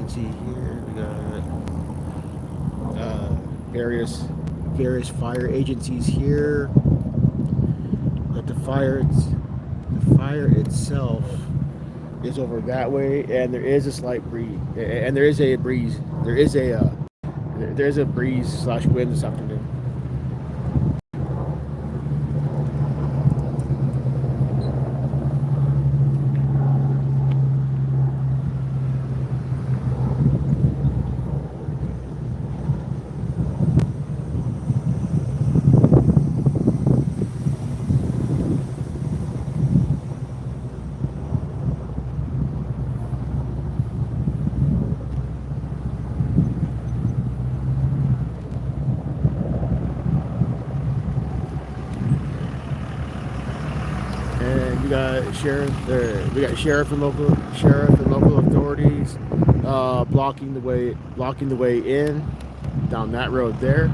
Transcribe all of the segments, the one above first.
see here we got various fire agencies here. But the fire itself is over that way, and there is a slight breeze, and there is a breeze. There's a breeze / wind this afternoon. And we got sheriff and local authorities blocking the way in down that road there.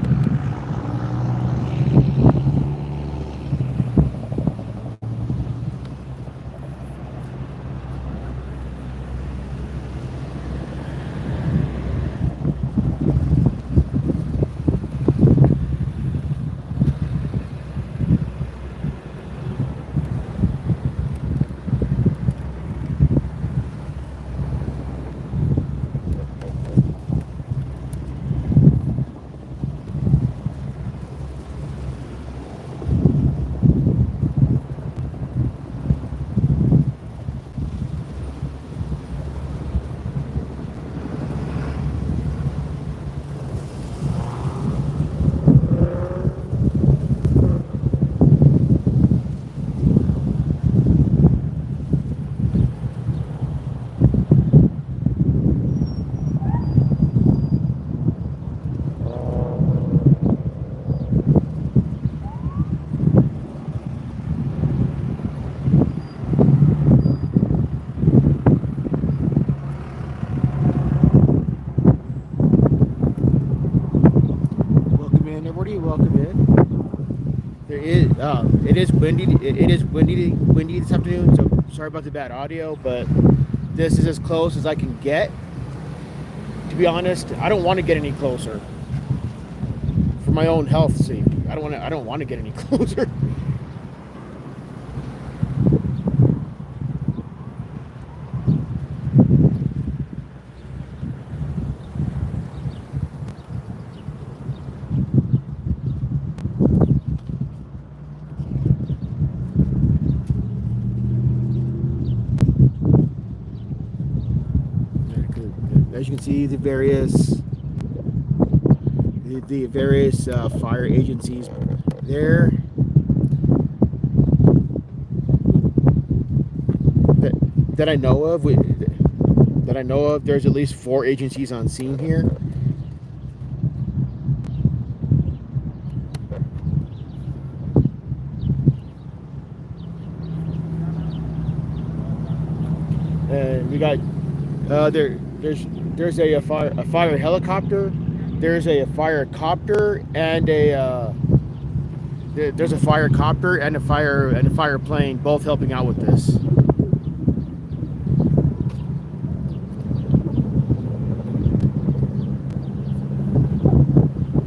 Welcome in. It is windy. It is windy this afternoon. So sorry about the bad audio, but this is as close as I can get. To be honest, I don't want to get any closer. For my own health safety, I don't want to get any closer. As you can see, the various fire agencies there that I know of. There's at least 4 agencies on scene here. And we got there's a fire helicopter, there's a fire copter, and there's a fire copter and a fire plane, both helping out with this.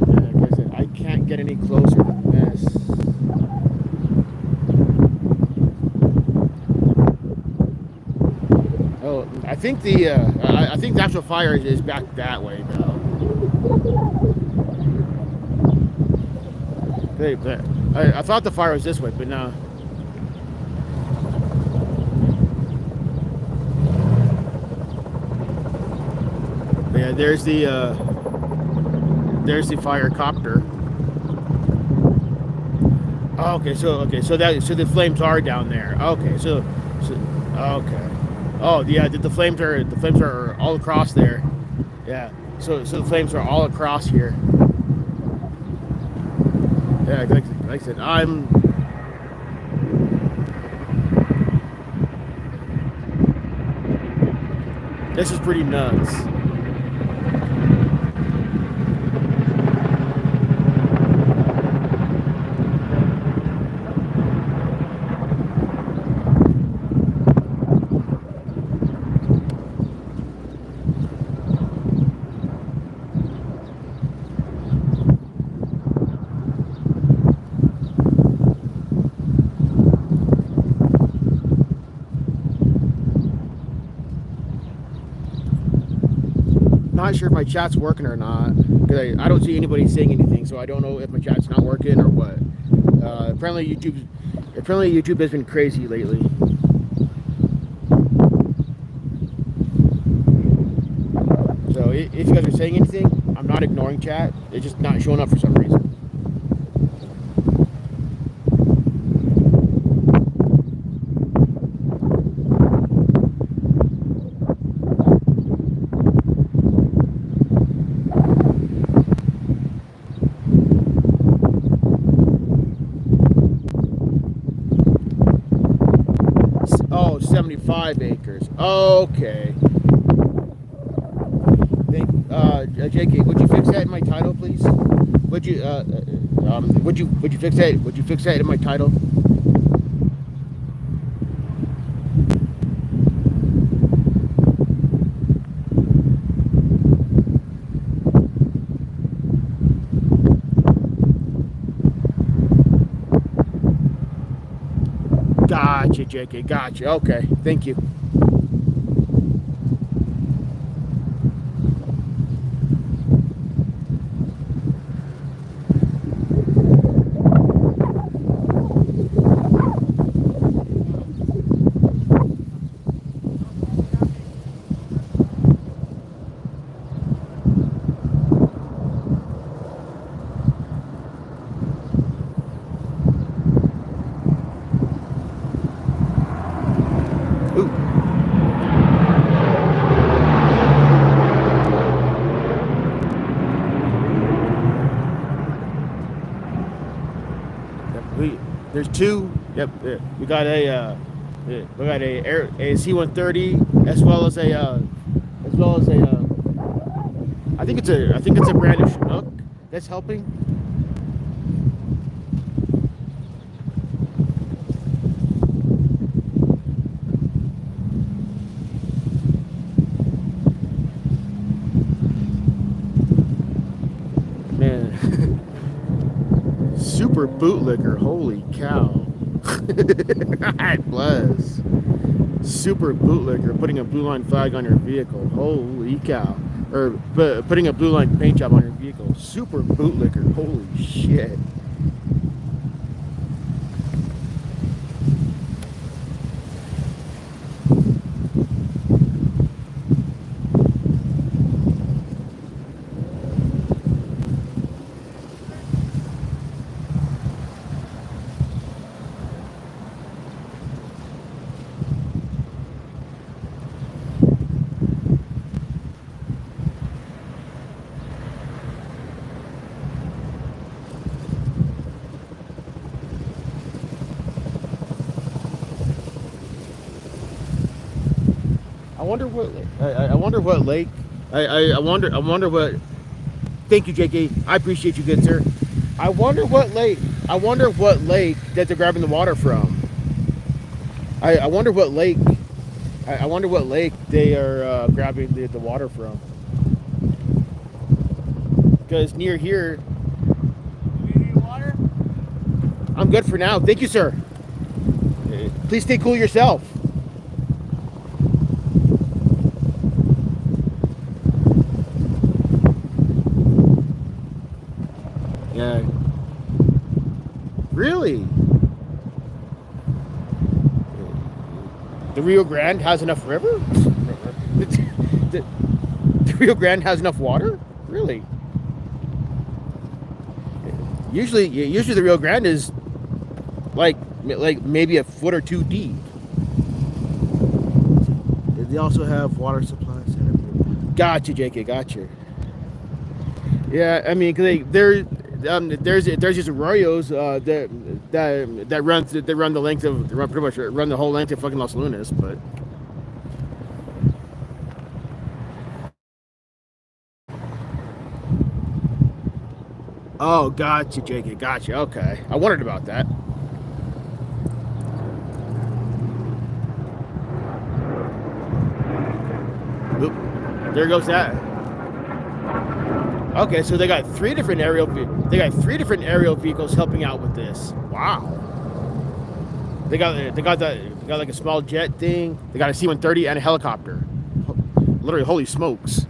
Like I said, I can't get any closer than this. Oh, I think the actual fire is back that way though. I thought the fire was this way, but no. But yeah, there's the fire copter. Oh, okay, so the flames are down there. Okay, so okay. Oh yeah, the flames are all across there. Yeah, so the flames are all across here. Yeah, like I said, this is pretty nuts. not sure if my chat's working or not, because I don't see anybody saying anything, so I don't know if my chat's not working or what. Apparently YouTube has been crazy lately. So if you guys are saying anything, I'm not ignoring chat. It's just not showing up for some reason. Oh, 75 acres. Okay. JK, would you fix that in my title, please? Would you fix that? Would you fix that in my title? Gotcha, JK. Gotcha. Okay. Thank you. There's two. Yep. We got a C-130 as well as a I think it's a brand new Chinook that's helping. Man. Super bootlicker, holy cow. God bless. Super bootlicker, putting a blue line flag on your vehicle, holy cow. Or putting a blue line paint job on your vehicle, super bootlicker, holy shit. I wonder what lake. I wonder what. Thank you, JK. I appreciate you, good sir. I wonder what lake that they're grabbing the water from. I wonder what lake. I wonder what lake they are grabbing the water from. Because near here. Do you need water? I'm good for now. Thank you, sir. Please stay cool yourself. Yeah. Really? The Rio Grande has enough river? the Rio Grande has enough water? Really? Usually the Rio Grande is like maybe a foot or two deep. They also have water supplies. Gotcha, JK. Gotcha. Yeah, I mean, there's these arroyos that run the length of pretty much run the whole length of fucking Los Lunas, but. Oh, gotcha, JK. Gotcha. Okay, I wondered about that. Oop, there goes that. Okay, so they got three different aerial vehicles helping out with this. Wow. They got like a small jet thing. They got a C-130 and a helicopter. Literally, holy smokes.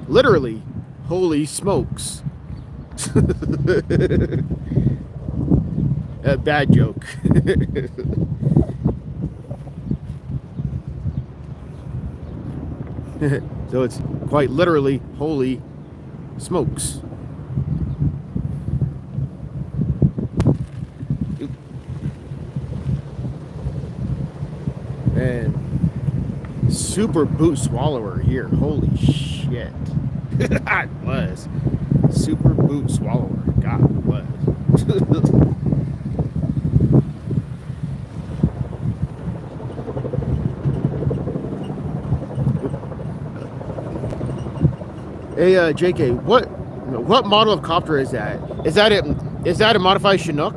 Literally, holy smokes. A bad joke. So it's quite literally, holy smokes. And super boot swallower here. Holy shit. God bless. Super boot swallower. God bless. Hey, JK, what model of copter is that? Is that a modified Chinook?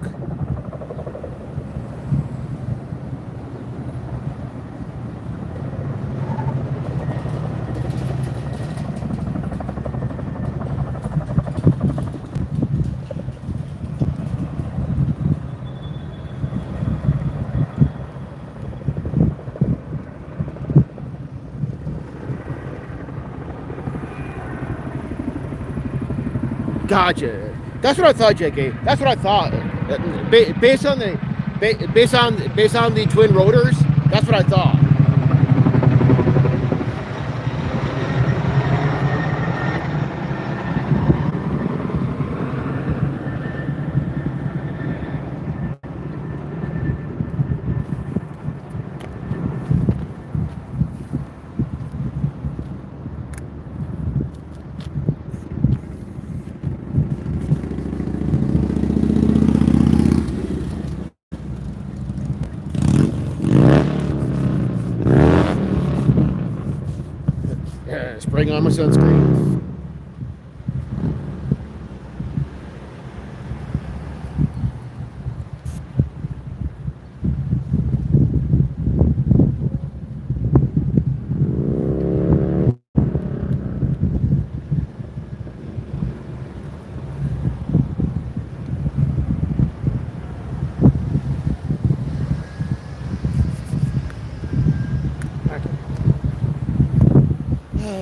Gotcha. That's what I thought, JK. That's what I thought. Based on the twin rotors, that's what I thought. Yeah, spraying on my sunscreen.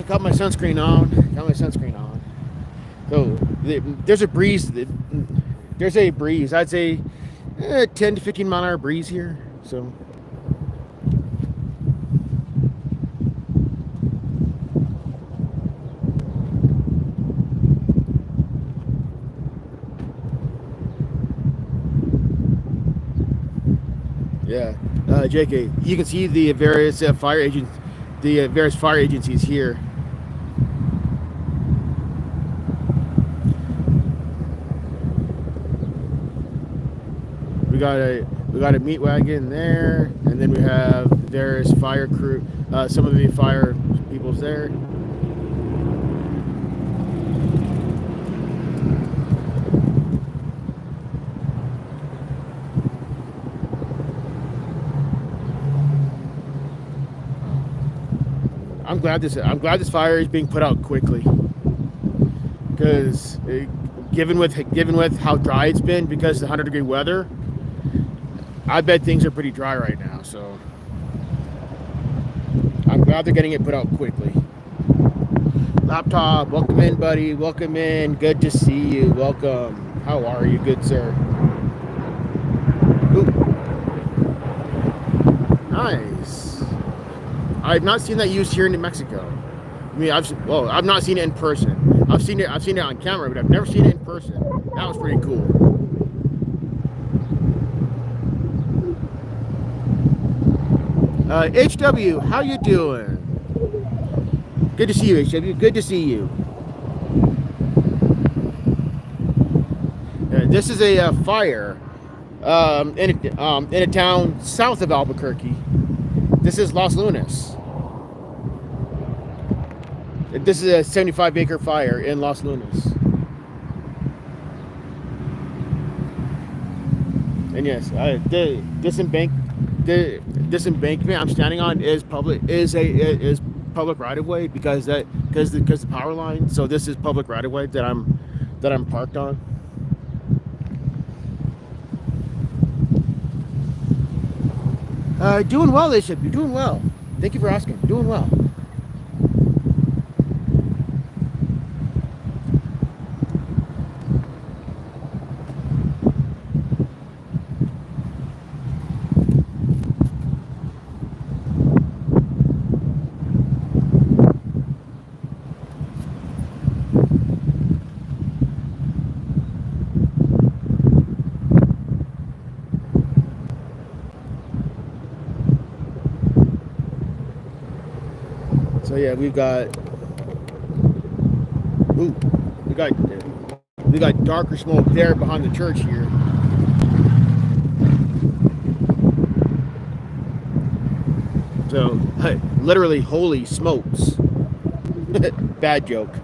Got my sunscreen on. So there's a breeze. There's a breeze. I'd say 10 to 15 mile an hour breeze here. So yeah, JK, you can see the various fire agencies here. We got a meat wagon there, and then we have various fire crew. Some of the fire people's there. I'm glad this fire is being put out quickly, because given with how dry it's been because of the 100-degree weather, I bet things are pretty dry right now. So I'm glad they're getting it put out quickly. Laptop, welcome in, buddy. Welcome in. Good to see you. Welcome. How are you, good sir? Ooh. Nice. I've not seen that used here in New Mexico. I mean, I've not seen it in person. I've seen it on camera, but I've never seen it in person. That was pretty cool. HW, how you doing? Good to see you, HW. Good to see you. This is a fire in a town south of Albuquerque. This is Los Lunas. This is a 75-acre fire in Los Lunas. And yes, this embankment I'm standing on is public right of way because the power line. So this is public right of way that I'm parked on. Doing well, Bishop. You're doing well. Thank you for asking. Doing well. So yeah, we got darker smoke there behind the church here. So hey, literally, holy smokes! Bad joke.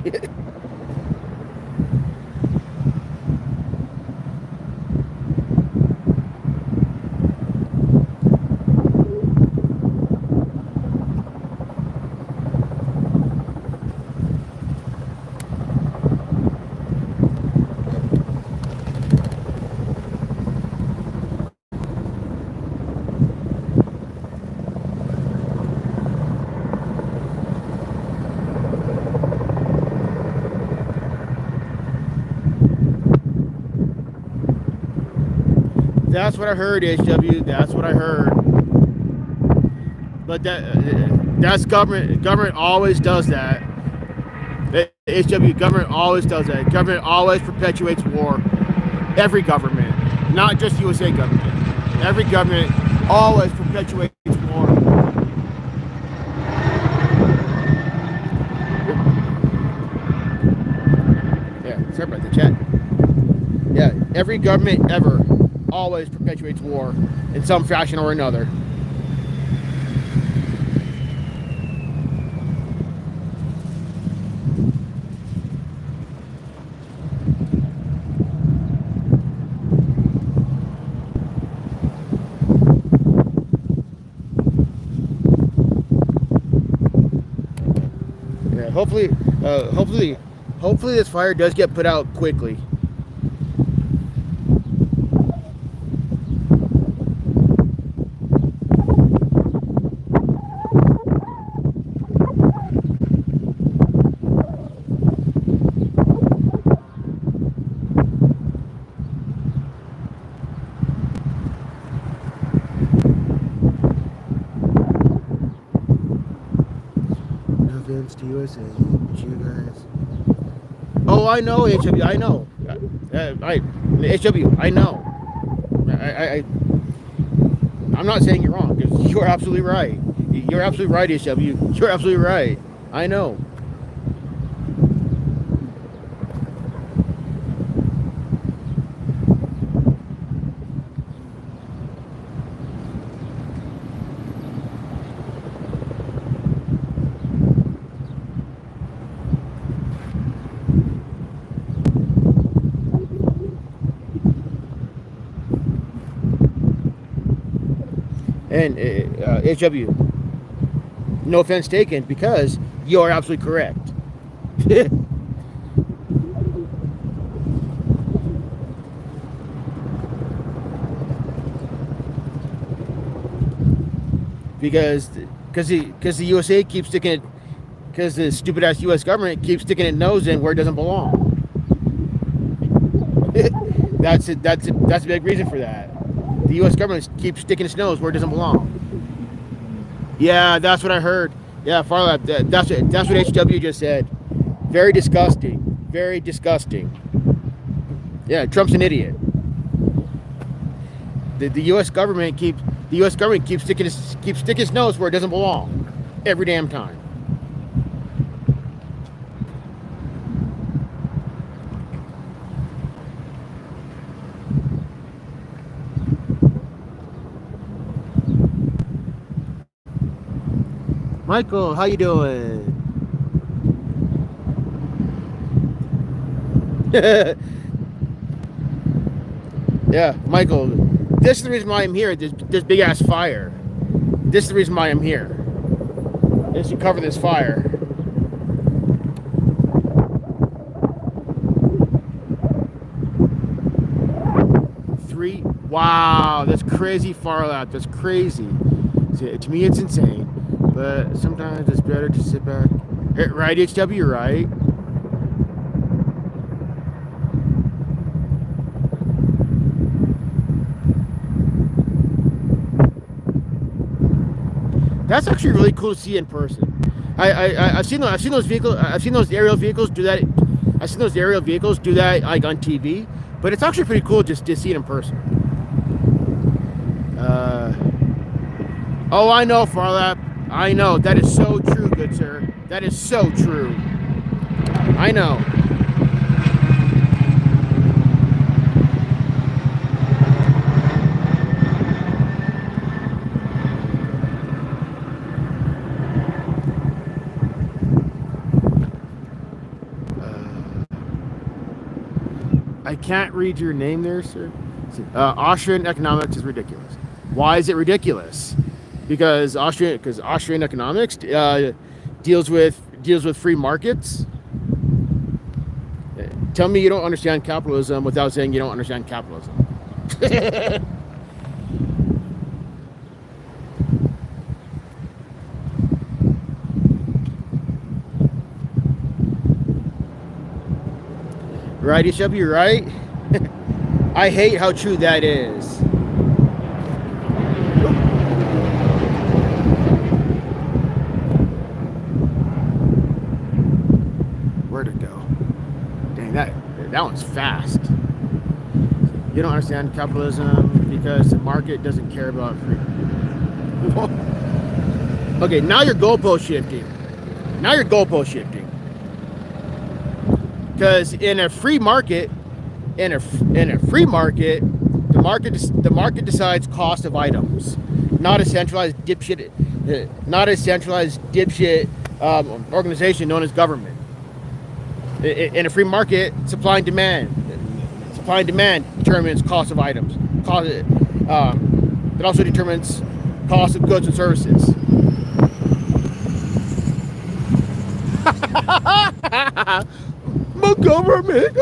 That's what I heard, HW. That's what I heard. But that's government. Government always does that. HW, government always does that. Government always perpetuates war. Every government, not just USA government. Every government always perpetuates war. Yeah, sorry about the chat. Yeah, every government ever always perpetuates war in some fashion or another. Yeah, hopefully this fire does get put out quickly. To USA, you guys. Oh, I know, HW. I know. HW. I know. I'm not saying you're wrong. You're absolutely right. You're absolutely right, HW. You're absolutely right. I know. And HW, no offense taken, because you are absolutely correct. because the USA keeps sticking it, because the stupid ass U.S. government keeps sticking its nose in where it doesn't belong. That's a big reason for that. The U.S. government keeps sticking its nose where it doesn't belong. Yeah, that's what I heard. Yeah, Farlap, that's what HW just said. Very disgusting. Very disgusting. Yeah, Trump's an idiot. The U.S. government keeps sticking its nose where it doesn't belong every damn time. Michael, how you doing? Yeah, Michael, this is the reason why I'm here. This big ass fire. This is the reason why I'm here. Is to cover this fire. Wow, that's crazy far lap. That's crazy. To me, it's insane. But sometimes it's better to sit back. Right, HW, right? That's actually really cool to see in person. I've seen those vehicles. I've seen those aerial vehicles do that. I've seen those aerial vehicles do that like on TV. But it's actually pretty cool just to see it in person. Oh, I know, Farlap. I know. That is so true, good sir. That is so true. I know. I can't read your name there, sir. Austrian economics is ridiculous. Why is it ridiculous? Because Austrian economics deals with free markets. Tell me you don't understand capitalism without saying you don't understand capitalism. Right, you should be right. I hate how true that is. Where'd it go? Dang, that one's fast. You don't understand capitalism because the market doesn't care about freedom. Okay, now you're goalpost shifting. Because in a free market, the market decides cost of items, not a centralized dipshit organization known as government. In a free market, supply and demand determines cost of items. It also determines cost of goods and services. My government.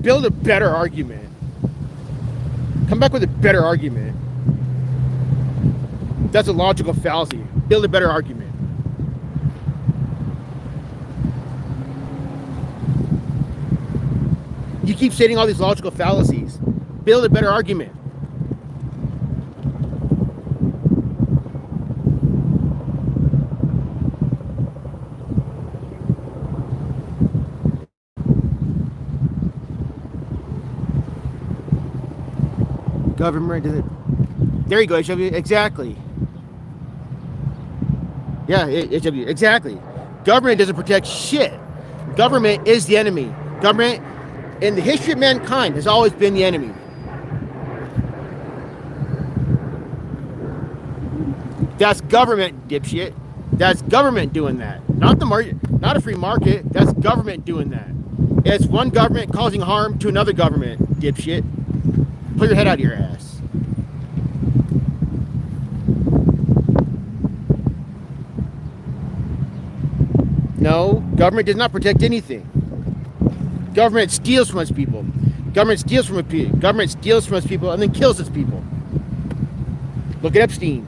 Build a better argument. Come back with a better argument. That's a logical fallacy. Build a better argument. You keep stating all these logical fallacies. Build a better argument. Government does it. There you go, HW. Exactly. Yeah, HW. Exactly. Government doesn't protect shit. Government is the enemy. Government, in the history of mankind, has always been the enemy. That's government, dipshit. That's government doing that. Not the market, not a free market. That's government doing that. It's one government causing harm to another government, dipshit. Pull your head out of your ass. No, government does not protect anything. Government steals from its people. Government steals from its people and then kills its people. Look at Epstein.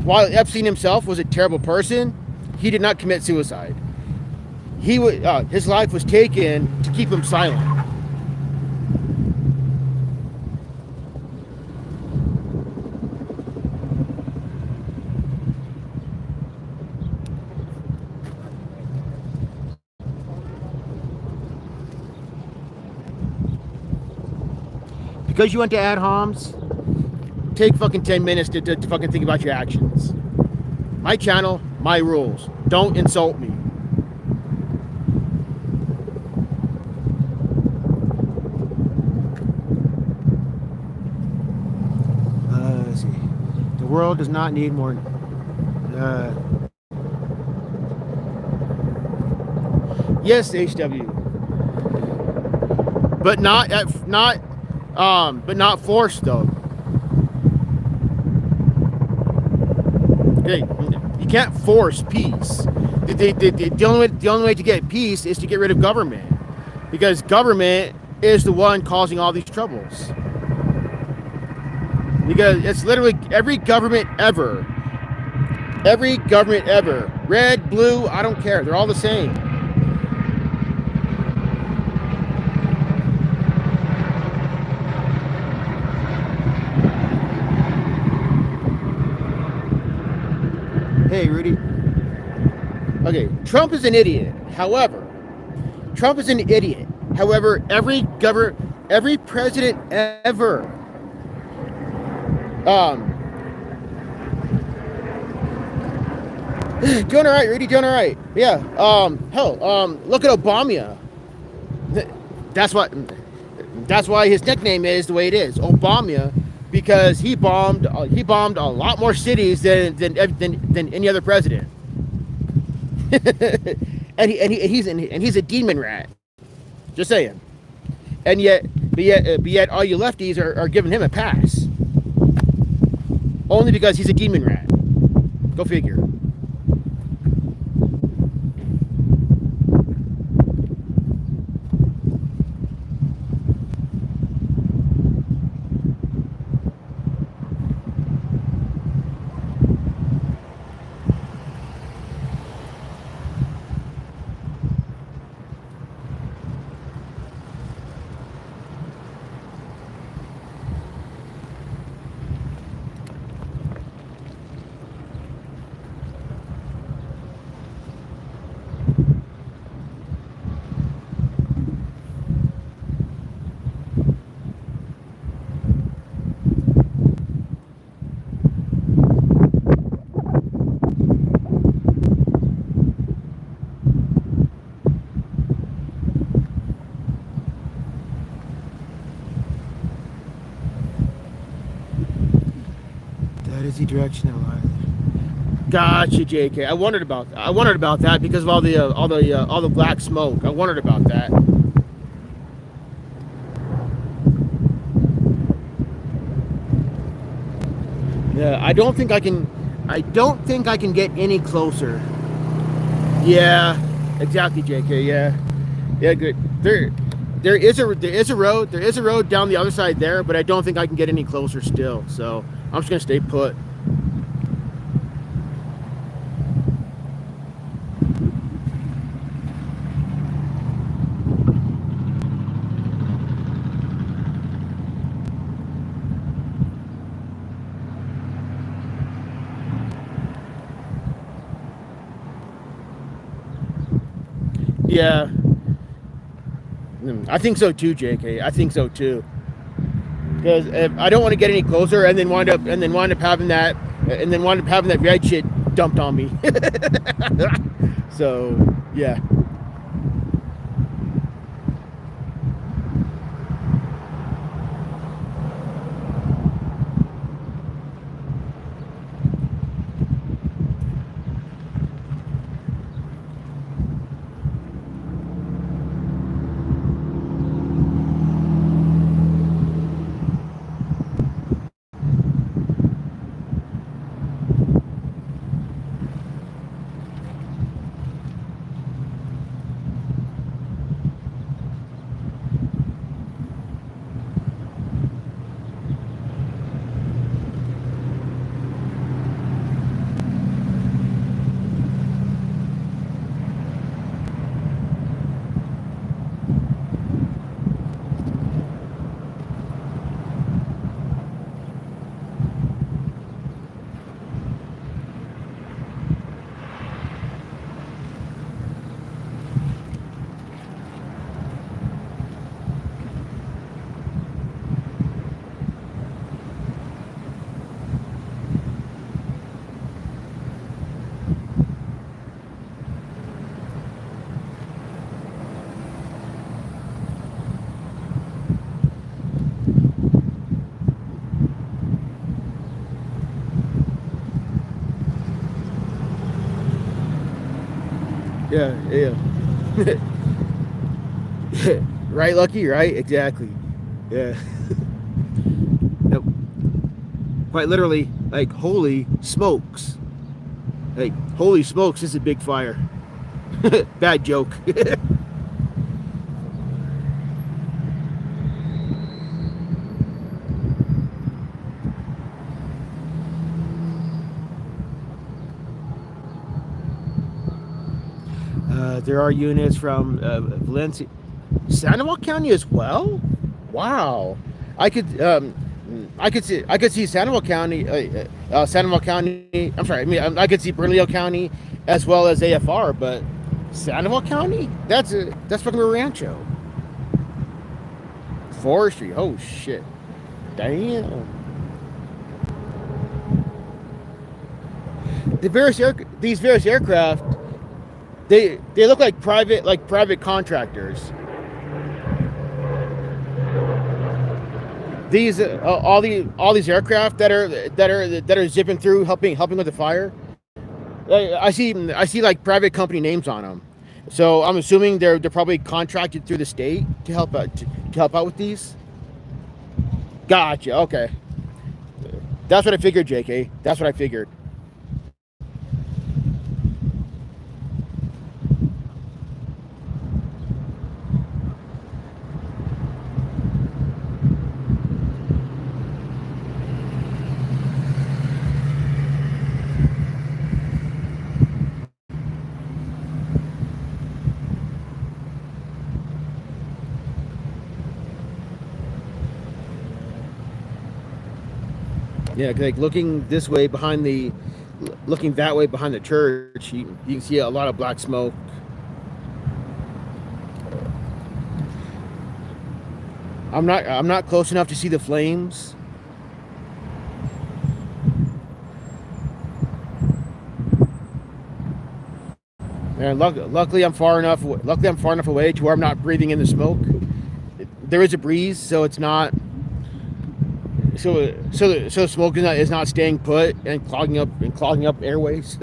While Epstein himself was a terrible person, he did not commit suicide. His life was taken to keep him silent. Because you went to ad homs, take fucking 10 minutes to fucking think about your actions. My channel, my rules. Don't insult me. Let's see. The world does not need more. Yes, HW. But not forced though. Okay, you can't force peace. The only way to get peace is to get rid of government, because government is the one causing all these troubles. Because it's literally every government ever, red, blue, I don't care, they're all the same. Hey, Rudy. Okay, Trump is an idiot. However, every president ever Doing all right, Rudy. Doing all right. Yeah. Hell. Look at Obama. That's what. That's why his nickname is the way it is, Obama, because he bombed. He bombed a lot more cities than any other president. And he's a demon rat. Just saying. But yet, all you lefties are giving him a pass, only because he's a demon rat. Go figure. That is the direction of life. Gotcha, JK. I wondered about that because of all the black smoke. I wondered about that. Yeah, I don't think I can get any closer. Yeah, exactly, JK. Yeah, good. There is a road down the other side there, but I don't think I can get any closer still. So I'm just gonna stay put. Yeah, I think so too, JK. I think so too. Because I don't want to get any closer and then wind up having that red shit dumped on me. So yeah. Yeah. Right, Lucky? Right? Exactly. Yeah. Nope. Quite literally, like, holy smokes. Like, holy smokes, this is a big fire. Bad joke. There are units from Valencia, Sandoval County as well. Wow, I could see Sandoval County, Sandoval County. I'm sorry, I could see Bernalillo County as well as AFR, but Sandoval County, that's fucking a rancho. Forestry. Oh shit. Damn. these various aircraft, they look like private contractors. These all these aircraft that are zipping through, helping with the fire. I see like private company names on them. So I'm assuming they're probably contracted through the state to help out with these. Gotcha. Okay, that's what I figured, JK. That's what I figured. Yeah, like looking this way looking that way behind the church, you can see a lot of black smoke. I'm not close enough to see the flames. And luckily I'm far enough away to where I'm not breathing in the smoke. There is a breeze, so it's not so smoke is not staying put and clogging up airways.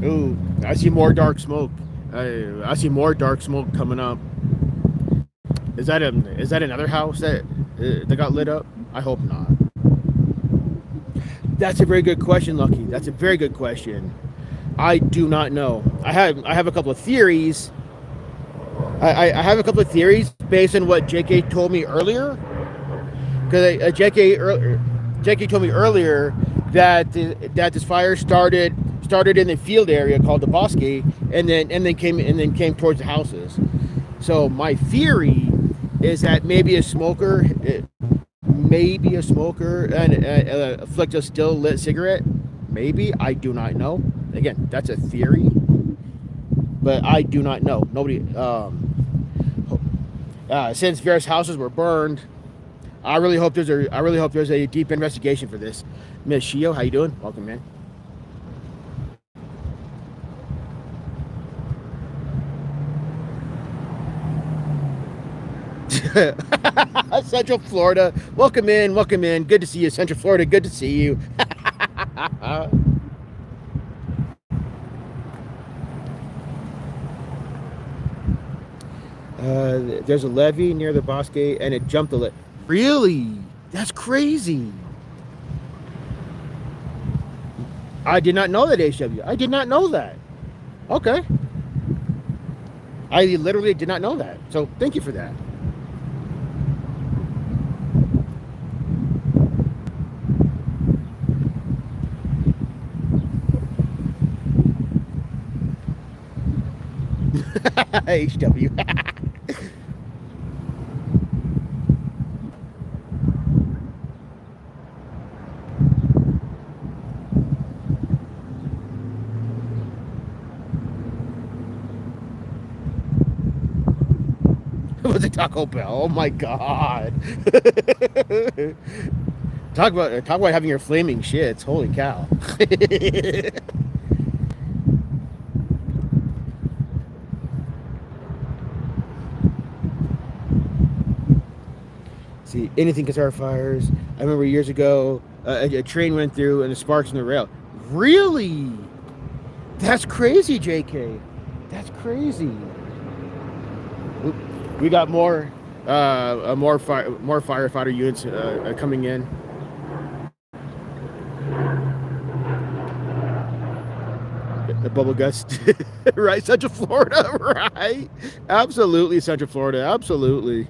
Ooh, I see more dark smoke. I see more dark smoke coming up. Is that another house that got lit up? I hope not. That's a very good question, Lucky. That's a very good question. I do not know. I have a couple of theories. I have a couple of theories based on what JK told me earlier. Because JK told me earlier that this fire started in the field area called the Bosque, and then came towards the houses. So my theory is that maybe a smoker and flicked a still lit cigarette. Maybe, I do not know. Again, that's a theory, but I do not know. Nobody. Since various houses were burned, I really hope there's a deep investigation for this. Miss Shio, how you doing? Welcome, man. Central Florida, welcome in. Good to see you, Central Florida. Good to see you. There's a levee near the Bosque, and it jumped the levee. Really? That's crazy. I did not know that, HW. I did not know that. Okay. I literally did not know that. So thank you for that. HW. It was a Taco Bell. Oh my god. talk about having your flaming shits. Holy cow. See, anything can start fires. I remember years ago, a train went through and the sparks in the rail. Really? That's crazy, JK. That's crazy. We got more firefighter units coming in. The bubble gust, right? Central Florida, right? Absolutely, Central Florida. Absolutely.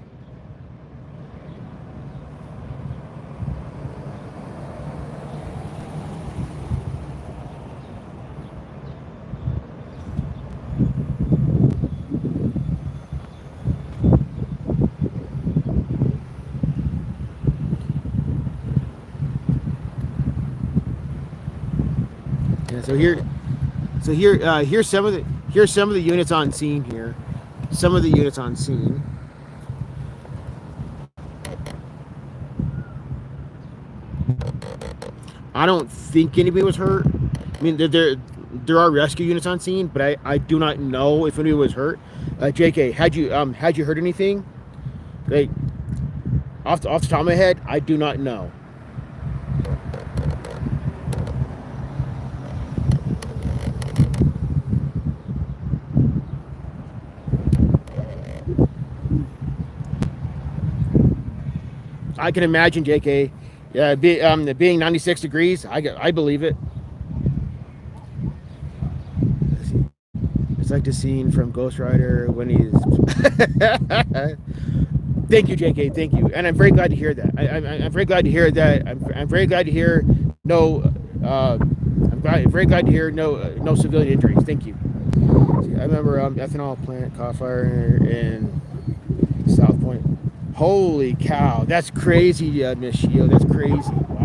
here's some of the units on scene here. Some of the units on scene. I don't think anybody was hurt. I mean, there are rescue units on scene, but I do not know if anybody was hurt. JK, had you heard anything? Like off the top of my head, I do not know. I can imagine, JK. Yeah, being 96 degrees, I believe it. It's like the scene from Ghost Rider when he's. Thank you, JK. Thank you, and I'm very glad to hear that. I'm very glad to hear that. I'm very glad to hear no. Very glad to hear no civilian injuries. Thank you. I remember ethanol plant caught fire in South Point. Holy cow, that's crazy, Miss Shield. That's crazy. Wow.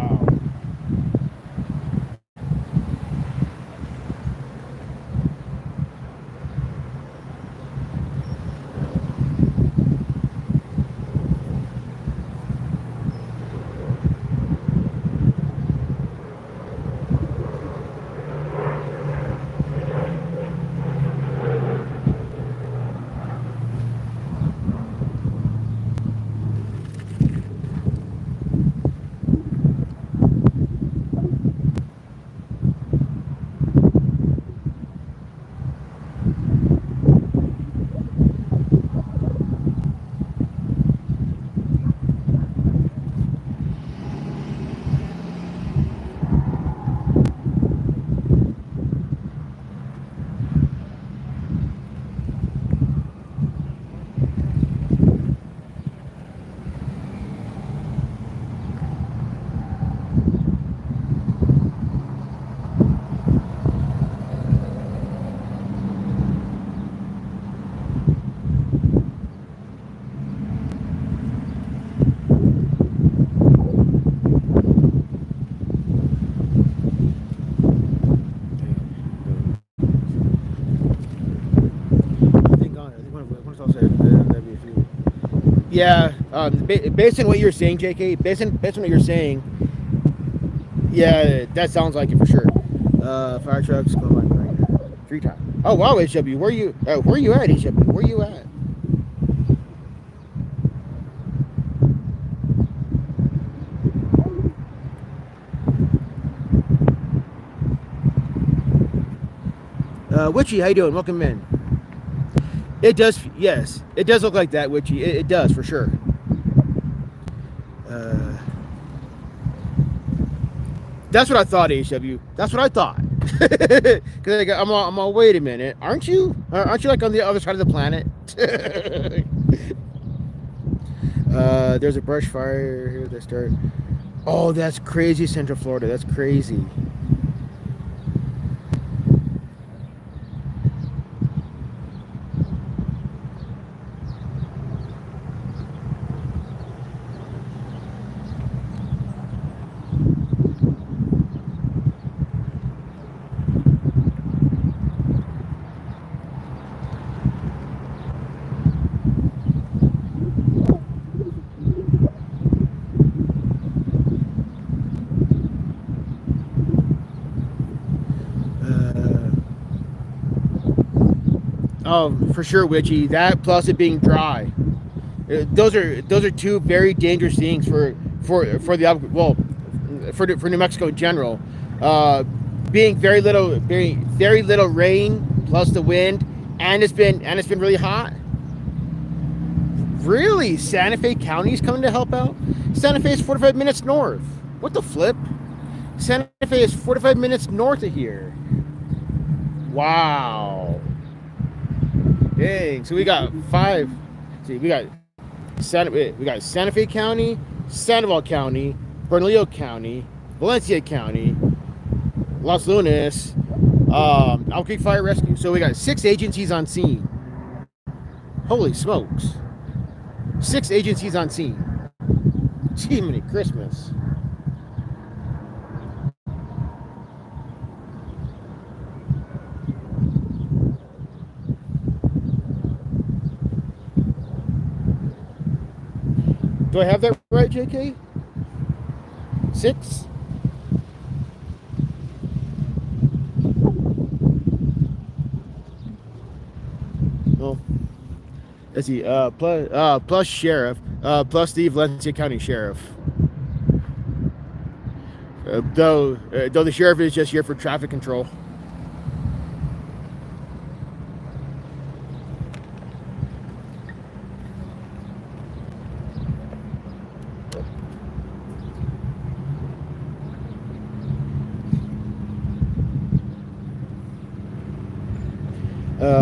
Yeah, based on what you're saying, JK, based on what you're saying, yeah, that sounds like it for sure. Fire trucks go by right now. 3 times. Oh wow, HW, where you at, HW? Where you at? Witchy, how you doing? Welcome in. It does, yes, it does look like that, Witchy. It does for sure. That's what I thought, HW. That's what I thought. Because I'm all, wait a minute, aren't you? Aren't you like on the other side of the planet? There's a brush fire here that started. Oh, that's crazy, Central Florida. That's crazy. Oh, for sure, Witchy. That plus it being dry. Those are two very dangerous things for New Mexico in general. Being very little rain plus the wind, and it's been really hot. Really, Santa Fe County is coming to help out. Santa Fe is 45 minutes north. What the flip? Santa Fe is 45 minutes north of here. Wow. Dang. So we got 5. See, we got Santa Fe County, Sandoval County, Bernalillo County, Valencia County, Los Lunas, Elk Creek Fire Rescue. So we got 6 agencies on scene. Holy smokes. 6 agencies on scene. Gee, many Christmas. Do I have that right, JK? 6? Oh. Let's see. Plus sheriff. Plus the Valencia County Sheriff. Though the sheriff is just here for traffic control.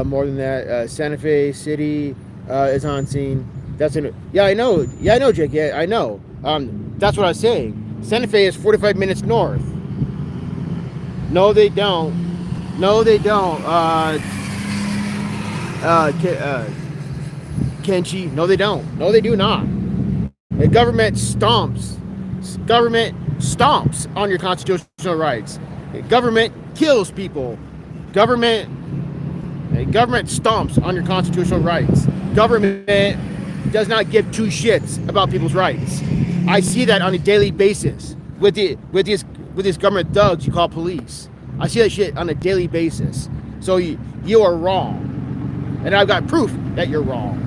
More than that, Santa Fe City is on scene. That's in. Yeah, I know. Yeah, I know, Jake. Yeah, I know. That's what I was saying. Santa Fe is 45 minutes north. No, they don't. No, they don't. Kenchi. No, they don't. No, they do not. The government stomps. Government stomps on your constitutional rights. The government kills people. Government stomps on your constitutional rights. Government does not give two shits about people's rights. I see that on a daily basis with these government thugs you call police. I see that shit on a daily basis. So you are wrong, and I've got proof that you're wrong.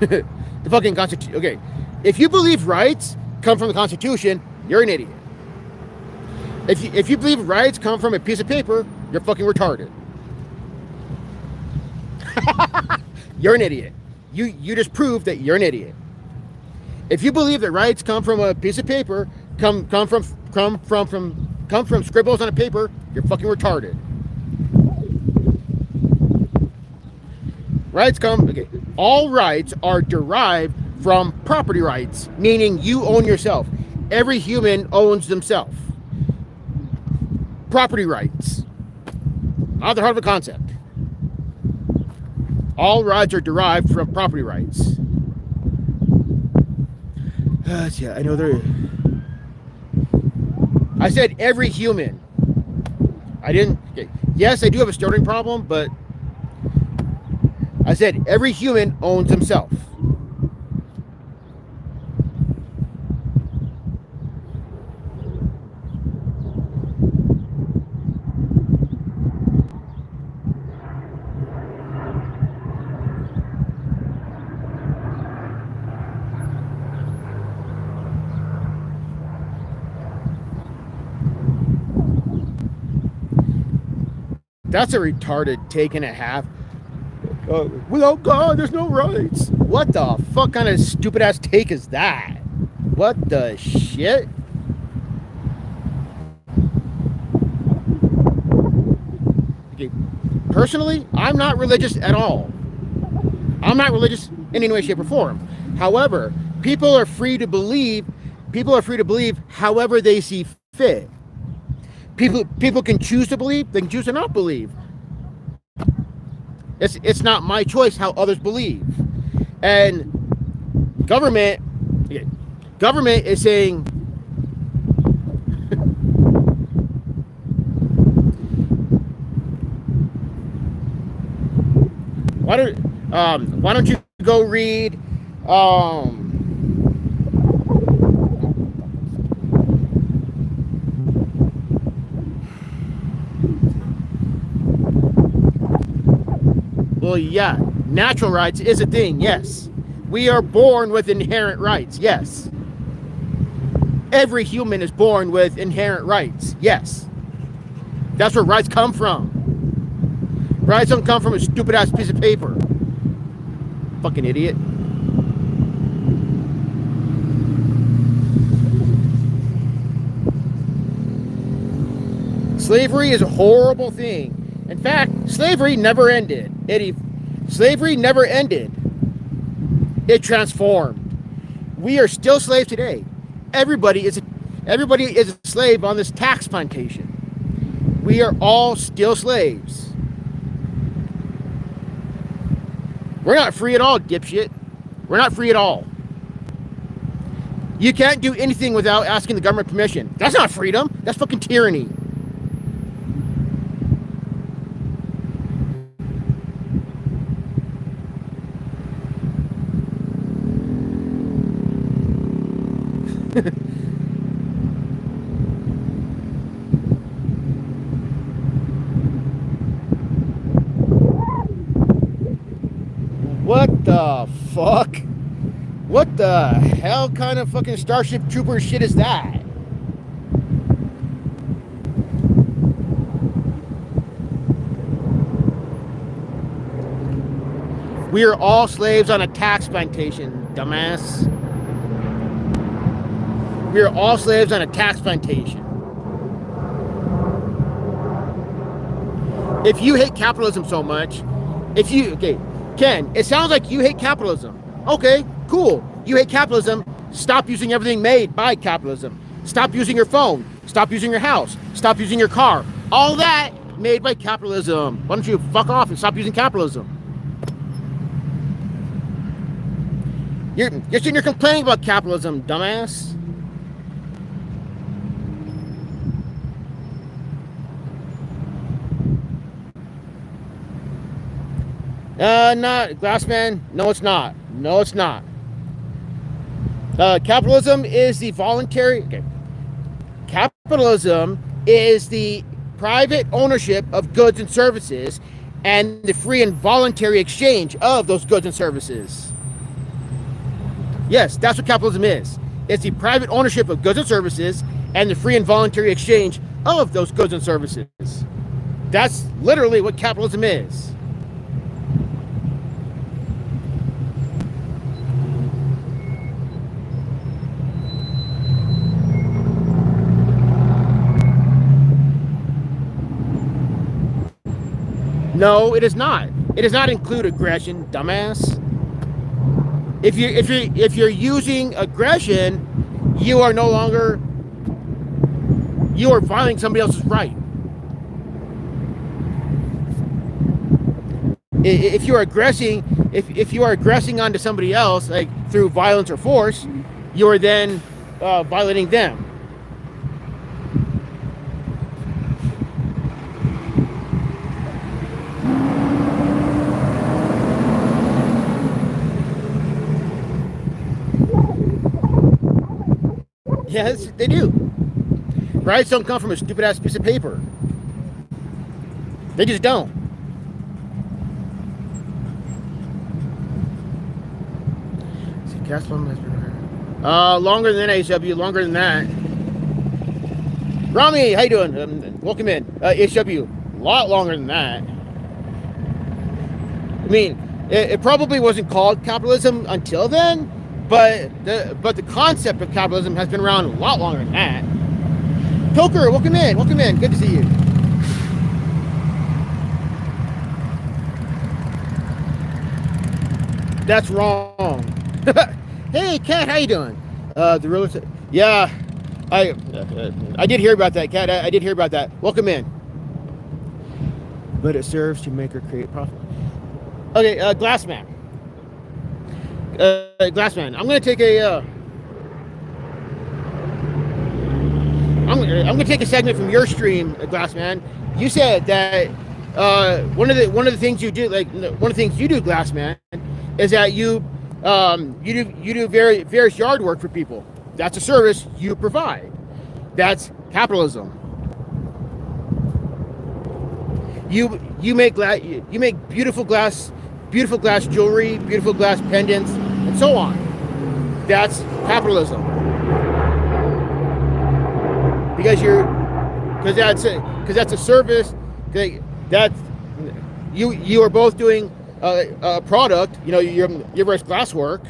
The fucking Constitution. Okay, if you believe rights come from the Constitution, you're an idiot. If you believe rights come from a piece of paper, you're fucking retarded. You're an idiot. You just proved that you're an idiot. If you believe that rights come from a piece of paper, come from scribbles on a paper, you're fucking retarded. Rights come. Okay, all rights are derived from property rights, meaning you own yourself. Every human owns themselves. Property rights. Not the heart of a concept. All rights are derived from property rights. Yeah, I know there. I said every human. I didn't. Okay. Yes, I do have a stuttering problem, but I said every human owns himself. That's a retarded take and a half. Without God, there's no rights. What the fuck kind of stupid ass take is that? What the shit? Okay. Personally, I'm not religious at all. I'm not religious in any way, shape, or form. However, people are free to believe. People are free to believe however they see fit. People can choose to believe. They can choose to not believe. It's not my choice how others believe. And government is saying why don't you go read well, yeah, natural rights is a thing, yes. We are born with inherent rights, yes. Every human is born with inherent rights, yes. That's where rights come from. Rights don't come from a stupid ass piece of paper. Fucking idiot. Slavery is a horrible thing. In fact, slavery never ended. Slavery never ended. It transformed. We are still slaves today. Everybody is a slave on this tax plantation. We are all still slaves. We're not free at all, dipshit. We're not free at all. You can't do anything without asking the government permission. That's not freedom. That's fucking tyranny. the fuck? What the hell kind of fucking Starship Trooper shit is that? We are all slaves on a tax plantation, dumbass. We are all slaves on a tax plantation. If you hate capitalism so much, okay, Ken, it sounds like you hate capitalism. Okay, cool. You hate capitalism. Stop using everything made by capitalism. Stop using your phone. Stop using your house. Stop using your car. All that made by capitalism. Why don't you fuck off and stop using capitalism? You're sitting here complaining about capitalism, dumbass. Not Glassman. No, it's not. No, it's not. Capitalism is the voluntary. Okay. Capitalism is the private ownership of goods and services, and the free and voluntary exchange of those goods and services. Yes, that's what capitalism is. It's the private ownership of goods and services, and the free and voluntary exchange of those goods and services. That's literally what capitalism is. No, it is not. It does not include aggression, dumbass. If you're using aggression, you are no longer, you are violating somebody else's right. If you are aggressing, if you are aggressing onto somebody else, like through violence or force, you are then violating them. Yes, they do. Rights don't come from a stupid ass piece of paper. They just don't. See, cast one has been longer than HW, longer than that. Rami, how you doing? Welcome in. HW, a lot longer than that. I mean, it probably wasn't called capitalism until then. But the concept of capitalism has been around a lot longer than that. Pilker, welcome in. Welcome in. Good to see you. That's wrong. Hey, Kat, how you doing? The real estate. Yeah, I did hear about that, Kat. I did hear about that. Welcome in. But it serves to make or create profit. Okay, Glassman. Glassman, I'm gonna take a I'm gonna take a segment from your stream, Glassman. You said that one of the things you do, like one of the things you do, Glassman, is that you do various yard work for people. That's a service you provide. That's capitalism. You make beautiful glass jewelry, beautiful glass pendants, and so on. That's capitalism. Because that's a service. That's you are both doing a product. You know, your various glass work.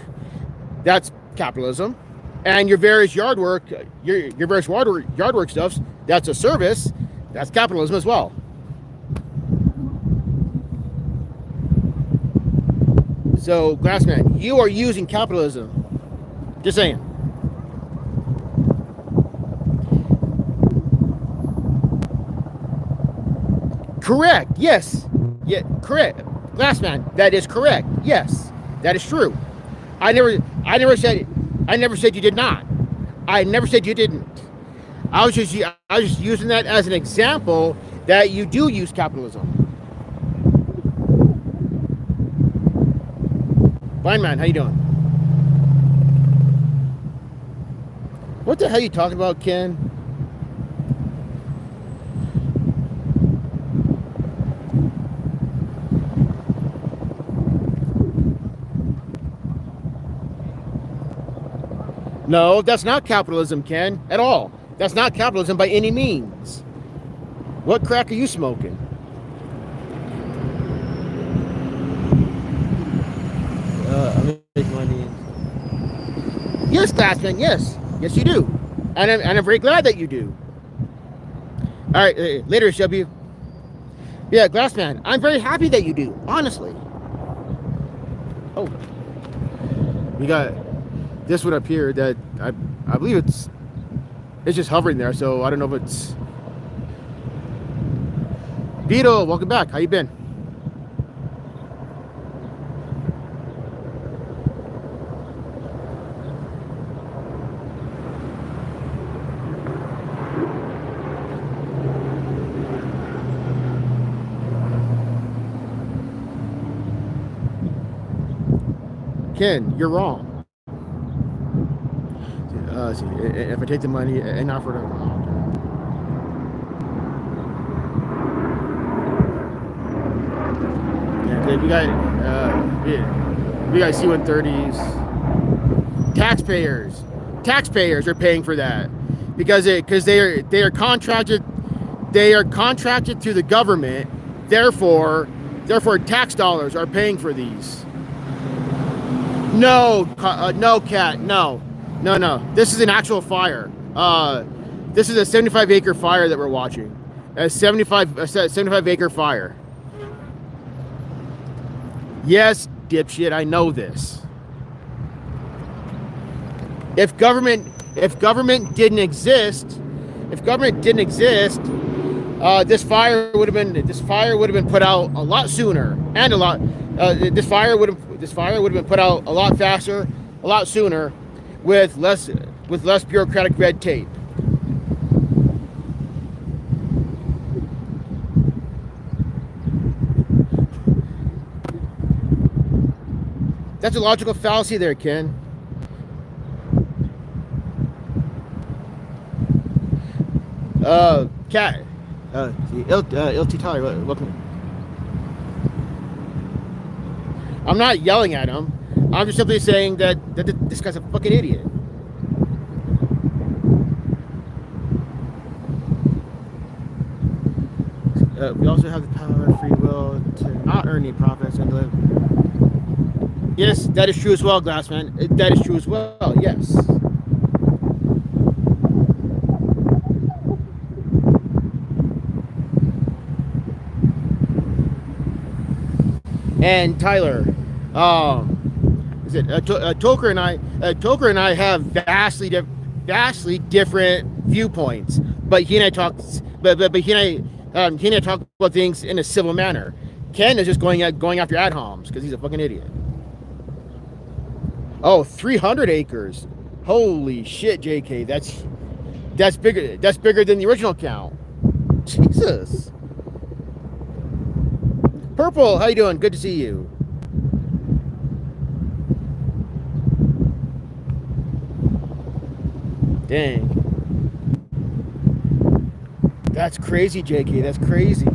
That's capitalism, and your various yard work, your various yard work stuffs. That's a service. That's capitalism as well. So, Glassman, you are using capitalism. Just saying. Correct. Yes. Yeah. Correct. Glassman, that is correct. Yes, that is true. I never said you did not. I never said you didn't. I was just using that as an example that you do use capitalism. Fine, man. How you doing? What the hell are you talking about, Ken? No, that's not capitalism, Ken, at all. That's not capitalism by any means. What crack are you smoking? I'm making money. Yes, Glassman, yes. Yes, you do. And I'm very glad that you do. All right, later, SW. Yeah, Glassman, I'm very happy that you do, honestly. Oh. We got this one up here that I believe it's just hovering there, so I don't know if it's... Beetle, welcome back. How you been? Ken, you're wrong. See, if I take the money and offer to... Yeah, we got C-130s. Taxpayers are paying for that because they are contracted to the government. Therefore, tax dollars are paying for these. No, no, Cat, no. This is an actual fire. This is a 75-acre fire that we're watching. A 75-acre fire. Yes, dipshit, I know this. If government didn't exist, this fire would have been put out a lot sooner, and this fire would have been put out a lot faster, a lot sooner, with less bureaucratic red tape. That's a logical fallacy there, Ken. Cat. LT Tyler, welcome. I'm not yelling at him. I'm just simply saying that this guy's a fucking idiot. We also have the power of free will to not earn any profits and live. Yes, that is true as well, Glassman. That is true as well, yes. And Tyler, Toker and I have vastly different viewpoints, but he and I talk about things in a civil manner. Ken is just going after ad homs because he's a fucking idiot. Oh, 300 acres. Holy shit, JK. That's bigger. That's bigger than the original count. Jesus. Purple, how you doing? Good to see you. Dang. That's crazy, JK. That's crazy.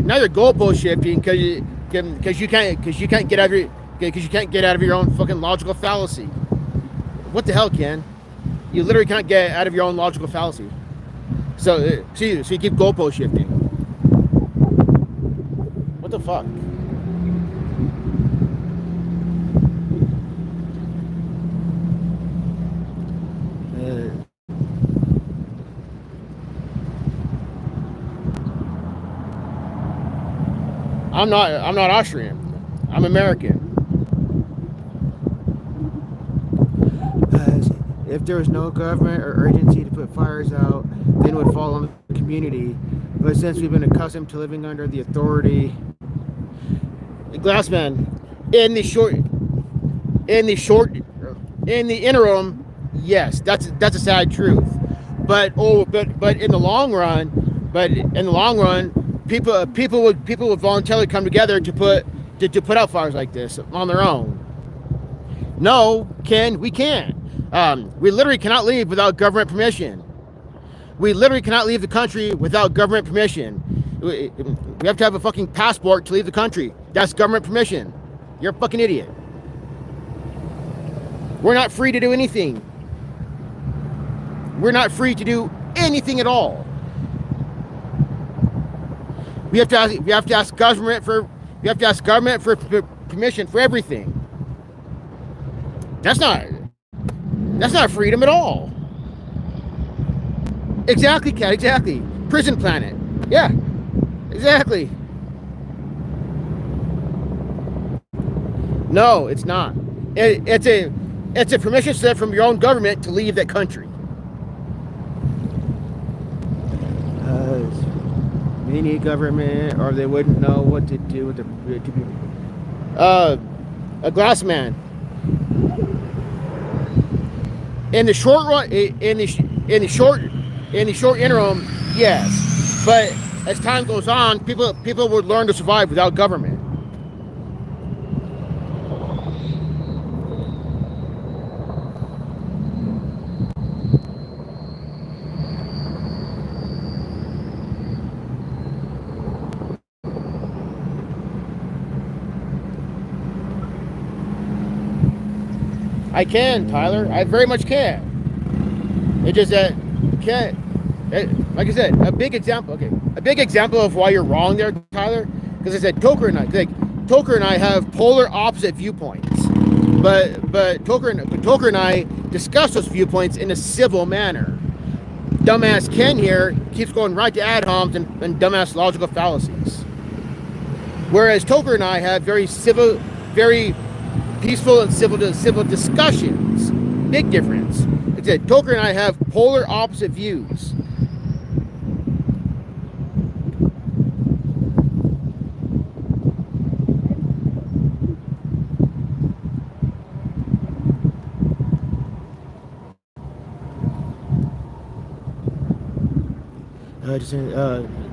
Now you're goalpost shifting because you can't get out of your own fucking logical fallacy. What the hell, Ken? You literally can't get out of your own logical fallacy. So you keep goalpost shifting. What the fuck? I'm not Austrian. I'm American. If there was no government or agency to put fires out, then it would fall on the community. But since we've been accustomed to living under the authority, Glassman, in the interim, yes, that's a sad truth. But in the long run, people would voluntarily come together to put out fires like this on their own. No, Ken, we can't. We literally cannot leave without government permission. We literally cannot leave the country without government permission. We have to have a fucking passport to leave the country. That's government permission. You're a fucking idiot. We're not free to do anything. We're not free to do anything at all. We have to ask government for permission for everything. That's not freedom at all. Exactly, Cat, exactly. Prison planet. Yeah. Exactly. No, it's not. It's a permission slip from your own government to leave that country. We need government, or they wouldn't know what to do with the people. A glass man. In the short run, in the short interim, yes, but as time goes on, people would learn to survive without government. I can, Tyler. I very much can. It's just that can't. Like I said, a big example. Okay, a big example of why you're wrong there, Tyler. Because I said Toker and I have polar opposite viewpoints, but Toker and I discuss those viewpoints in a civil manner. Dumbass Ken here keeps going right to ad homs and dumbass logical fallacies. Whereas Toker and I have very civil, very peaceful and civil discussions. Big difference. Like I said, Toker and I have polar opposite views.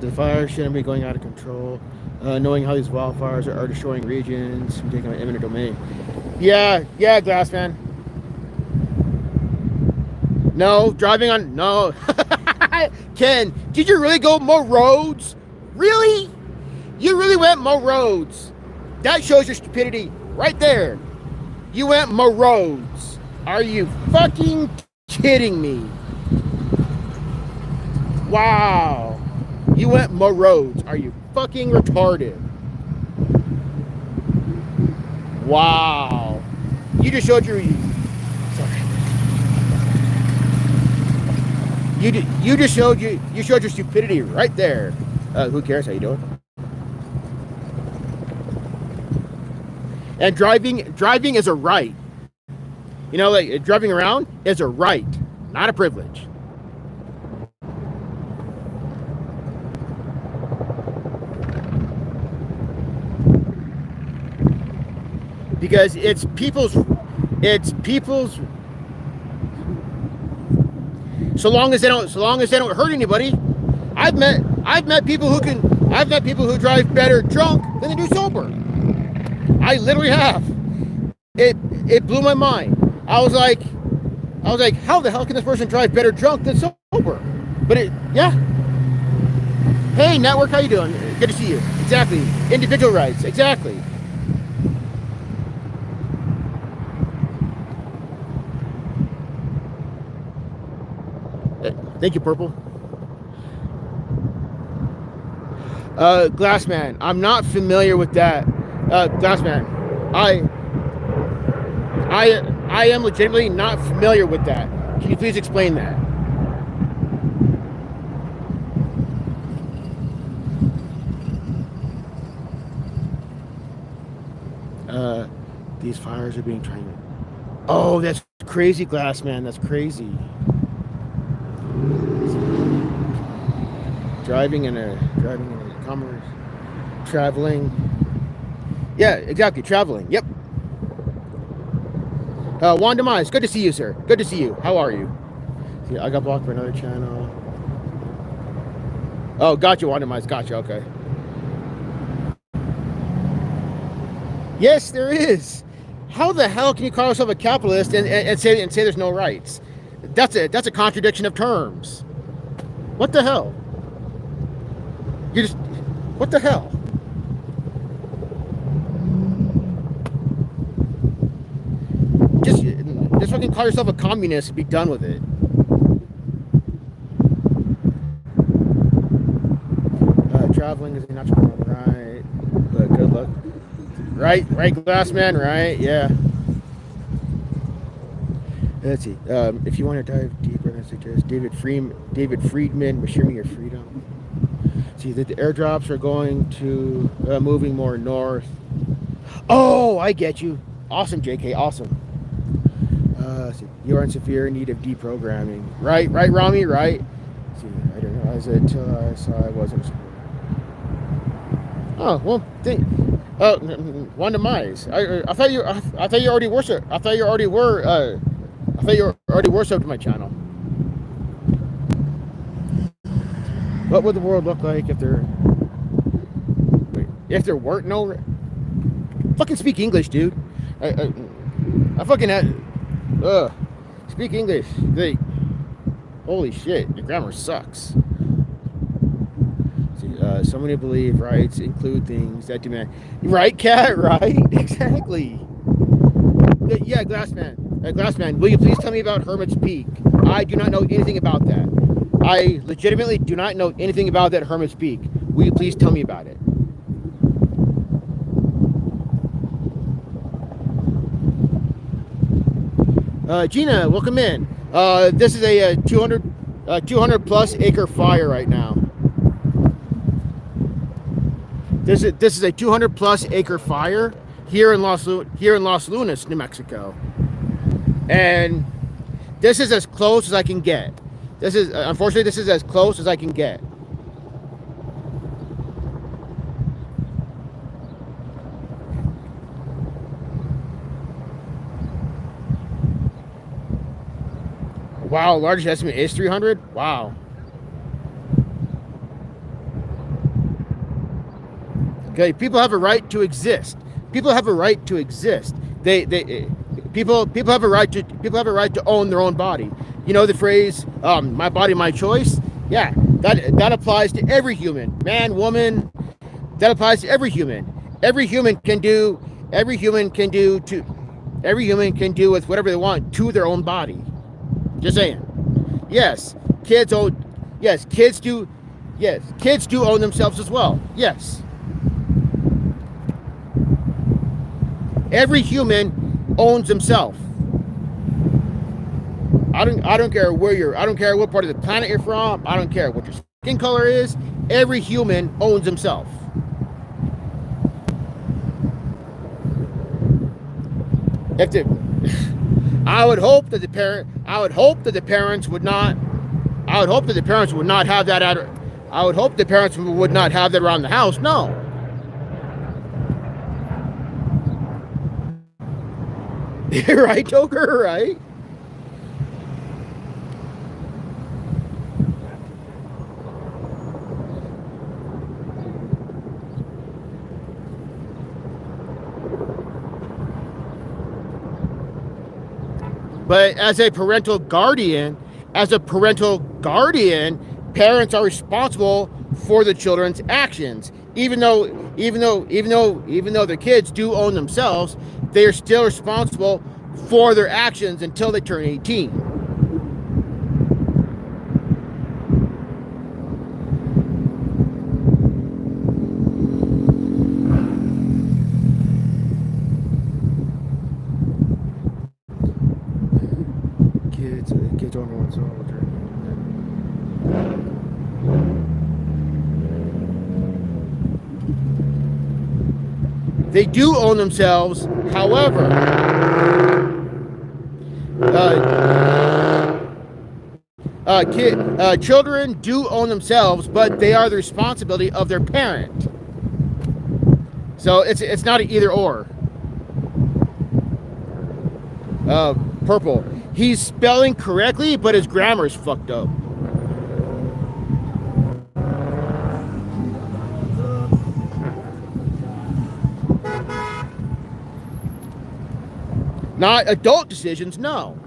The fire shouldn't be going out of control. Knowing how these wildfires are destroying regions, we're taking an eminent domain. Yeah, Glassman. No, driving on, no. Ken, did you really go more roads? Really? You really went more roads. That shows your stupidity right there. You went more roads. Are you fucking kidding me? Wow. You went more roads. Are you fucking retarded? Wow. You just showed your... Sorry. You just showed your stupidity right there. Who cares? How you doing? And driving is a right. You know, like driving around is a right, not a privilege. Because it's people's so long as they don't hurt anybody. I've met people who drive better drunk than they do sober. I literally have. It blew my mind. I was like, how the hell can this person drive better drunk than sober? But yeah. Hey, network, how you doing? Good to see you. Exactly. Individual rights. Exactly. Thank you, Purple. Glassman, I'm not familiar with that. Glassman, I am legitimately not familiar with that. Can you please explain that? These fires are being trained. Oh, that's crazy, Glassman. That's crazy. Driving in a commerce, traveling. Yeah, exactly. Traveling. Yep. Juan Demise, good to see you, sir. Good to see you. How are you? Yeah, I got blocked for another channel. Oh, gotcha, Juan Demise. Gotcha. Okay. Yes, there is. How the hell can you call yourself a capitalist and say there's no rights? That's a contradiction of terms. What the hell? You just what the hell? Just fucking call yourself a communist and be done with it. Traveling is a natural one, right? But good luck. Right, Glassman, right? Yeah. Let's see. If you want to dive deeper, I suggest David Friedman, Assure Me Your Freedom. See that the airdrops are going to moving more north. Oh, I get you. Awesome, JK. Awesome. See, you are in severe need of deprogramming. Right, Rami. Right. See, I didn't realize it until I saw I wasn't. Oh well, one demise. I thought you already worship. I thought you already were subbed to my channel. What would the world look like if there weren't no? Fucking speak English, dude. I fucking had. Speak English. Holy shit, your grammar sucks. So many believe rights include things that demand. Right, Cat? Right? Exactly. Yeah, Glassman, will you please tell me about Hermit's Peak? I do not know anything about that. I legitimately do not know anything about that Hermit's Peak. Will you please tell me about it? Gina, welcome in. This is a 200 plus acre fire right now. This is a 200 plus acre fire here in Los Lunas, New Mexico, and this is as close as I can get. Unfortunately, this is as close as I can get. Wow, largest estimate is 300. Wow. Okay, people have a right to exist. People have a right to exist. People have a right to own their own body. You know the phrase, "My body, my choice." Yeah, that applies to every human, man, woman. That applies to every human. Every human can do with whatever they want to their own body. Just saying. Yes, kids do own themselves as well. Yes. Every human owns himself. I don't care where I don't care what part of the planet you're from. I don't care what your skin color is. Every human owns himself. I would hope that the parents would not have that around the house. No. Right, Joker, right? But as a parental guardian, parents are responsible for the children's actions. Even though their kids do own themselves, they are still responsible for their actions until they turn 18. Kids don't own themselves. They do own themselves, however, children do own themselves, but they are the responsibility of their parent. So it's not an either or. Purple. He's spelling correctly, but his grammar is fucked up. not adult decisions, no.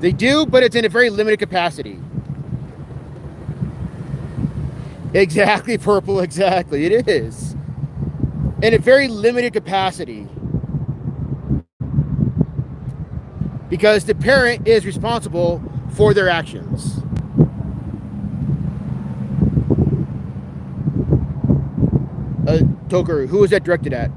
They do, but it's in a very limited capacity. Exactly, Purple, exactly. It is. In a very limited capacity. Because the parent is responsible for their actions. Toker, who was that directed at?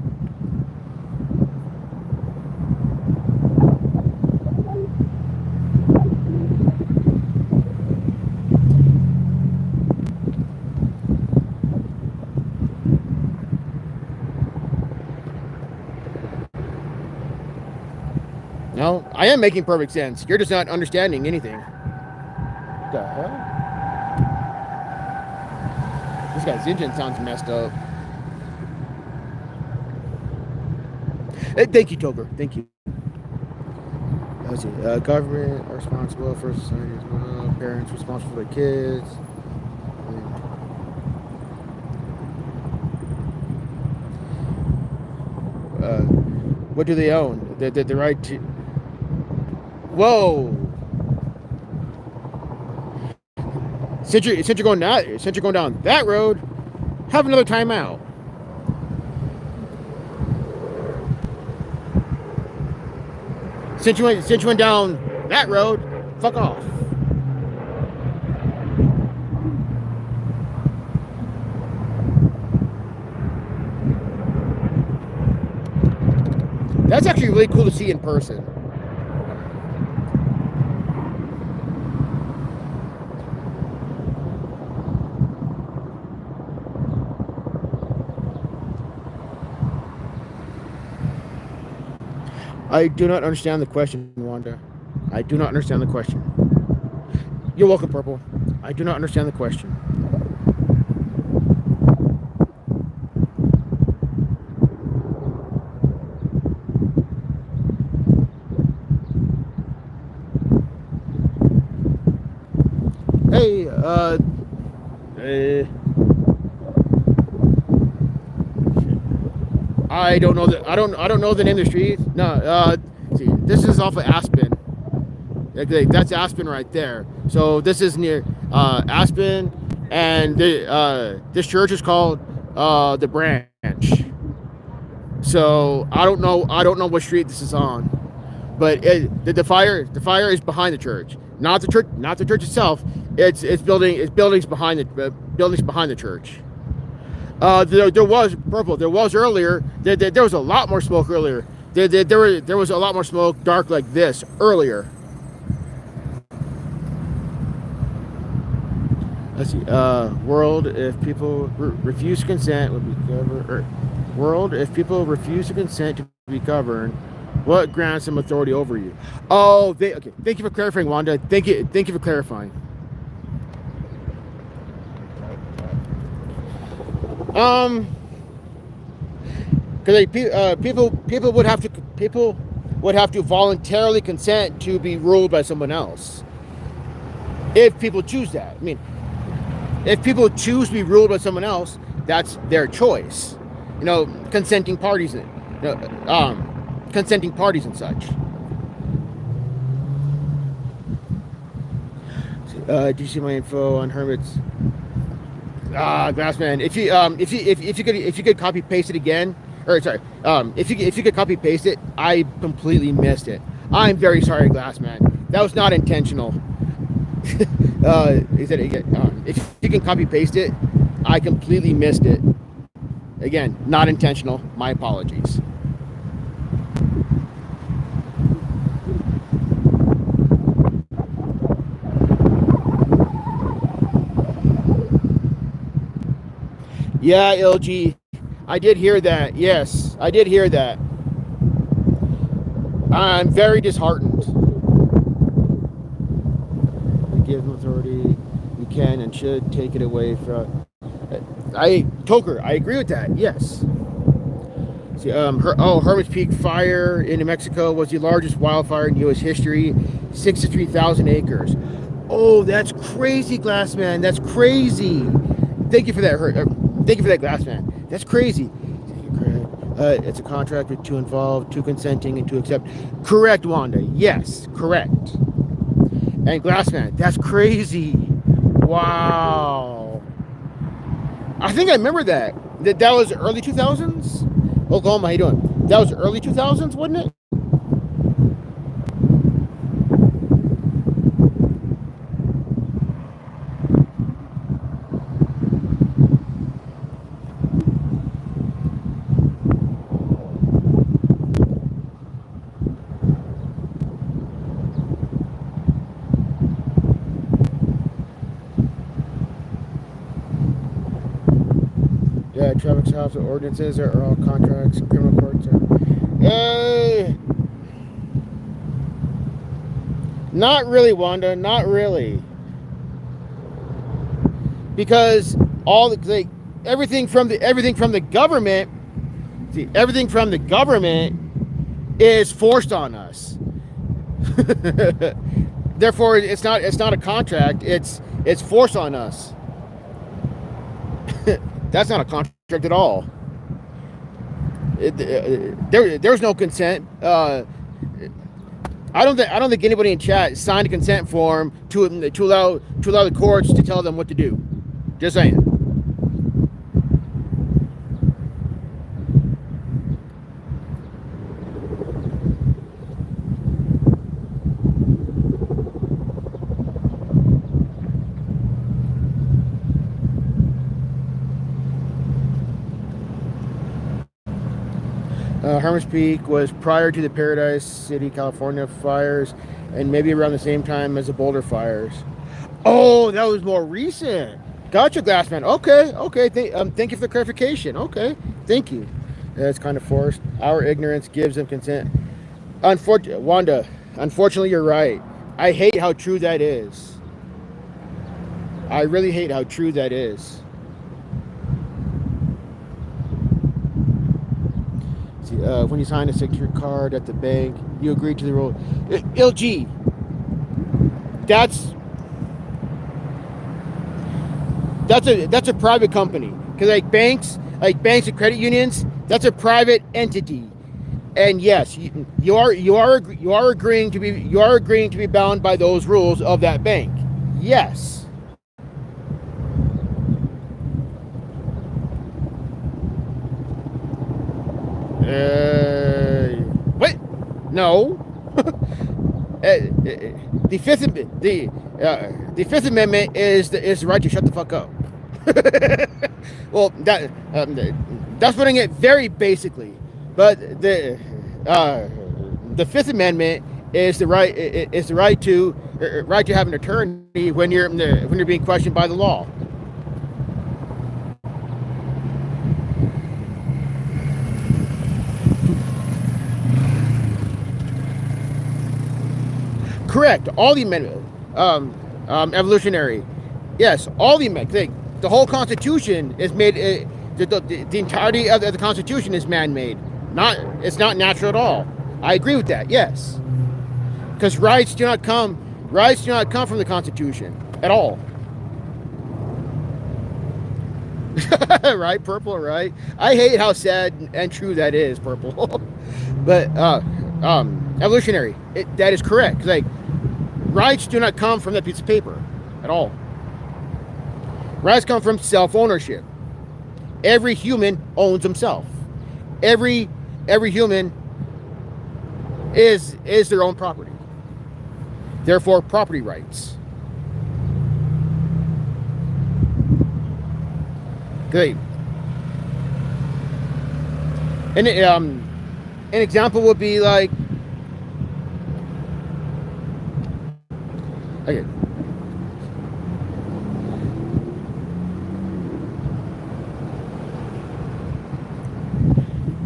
No, I am making perfect sense. You're just not understanding anything. What the hell? This guy's engine sounds messed up. Hey, thank you, Toker. Thank you. Let's see. Government are responsible for society as well. Parents responsible for their kids. What do they own? The right to. Whoa! Since you're going down that road, have another timeout. Since you went down that road, fuck off. That's actually really cool to see in person. I do not understand the question, Wanda. I do not understand the question. You're welcome, Purple. I do not understand the question. Hey, I don't know that. I don't know the name of the street. No. See, this is off of Aspen. That's Aspen right there. So this is near Aspen, and this church is called the Branch. So I don't know what street this is on, but the fire is behind the church, not the church itself. It's buildings behind the church. There was Purple. There was earlier. There was a lot more smoke earlier. There was a lot more smoke, dark like this earlier. Let's see. World, if people refuse consent, would be covered. World, if people refuse to consent to be governed, what grants them authority over you? Oh, okay. Thank you for clarifying, Wanda. Thank you for clarifying. Because people would have to voluntarily consent to be ruled by someone else. If people choose that, I mean, if people choose to be ruled by someone else, that's their choice. You know, consenting parties and such. Do you see my info on hermits? Glassman, if you could copy paste it again, or sorry, if you could copy paste it, I completely missed it. I'm very sorry, Glassman. That was not intentional. If you can copy paste it, I completely missed it. Again, not intentional. My apologies. Yeah, LG, I did hear that. Yes, I did hear that. I'm very disheartened. We give them authority. We can and should take it away from. Toker, I agree with that. Yes. See, Hermit's Peak fire in New Mexico was the largest wildfire in U.S. history, 63,000 acres. Oh, that's crazy, Glassman. That's crazy. Thank you for that. Thank you for that, Glassman. That's crazy. It's a contract with 2 involved, 2 consenting, and 2 accept. Correct, Wanda. Yes, correct. And Glassman, that's crazy. Wow. I think I remember that. That was early 2000s. Oklahoma, how you doing? That was early 2000s, wasn't it? Yeah, traffic stops and ordinances are all contracts, criminal courts are. Not really, Wanda. Not really. Because all the everything from the government, see, everything from the government is forced on us. Therefore, it's not a contract. It's forced on us. That's not a contract at all. There's no consent. I don't think anybody in chat signed a consent form to allow the courts to tell them what to do. Just saying. Hermit's Peak was prior to the Paradise City, California fires, and maybe around the same time as the Boulder fires. Oh, that was more recent. Gotcha, Glassman. Okay. Thank you for the clarification. Okay, thank you. That's kind of forced. Our ignorance gives them consent. Wanda, unfortunately, you're right. I hate how true that is. I really hate how true that is. When you sign a secure card at the bank, you agree to the rule. LG, that's a private company, because like banks and credit unions, that's a private entity. And yes, you are agreeing to be bound by those rules of that bank. Yes. What? No. The Fifth Amendment is the right to shut the fuck up. Well, that's putting it very basically, but the Fifth Amendment is the right to have an attorney when you're being questioned by the law. Correct. All the amendments, evolutionary. Yes, all the amendments. The whole Constitution is made. The entirety of the Constitution is man-made. It's not natural at all. I agree with that. Yes, because rights do not come from the Constitution at all. Right, Purple. Right. I hate how sad and true that is, Purple. But evolutionary. That is correct. Like, rights do not come from that piece of paper at all. Rights come from self-ownership. Every human owns himself. Every human is their own property. Therefore, property rights. Great. And an example would be like, okay.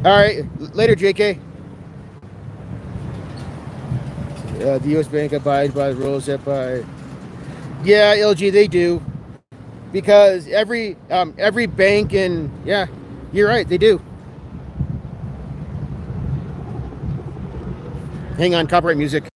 All right, later, JK. The U.S. Bank abides by the rules set by. Yeah, LG, they do, because every bank, and yeah, you're right, they do. Hang on, copyright music.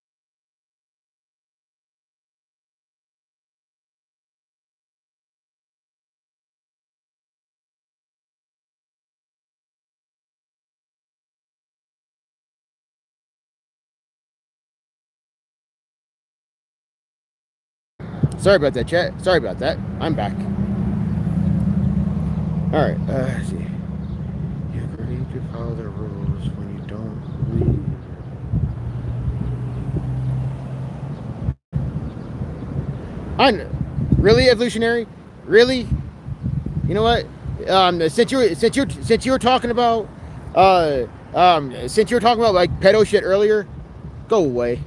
Sorry about that, chat. Sorry about that. I'm back. All right. Let's see. You agree to follow the rules when you don't leave. Really, evolutionary? Really? You know what? Since you were talking about like pedo shit earlier, go away.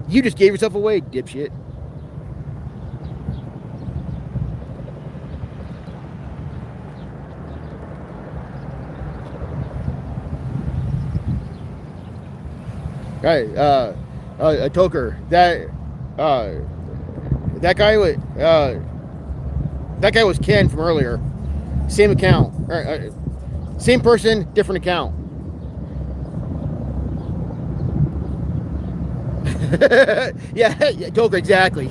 You just gave yourself away, dipshit. Right, Toker, that guy was Ken from earlier. Same account, same person, different account. yeah, Toker, exactly.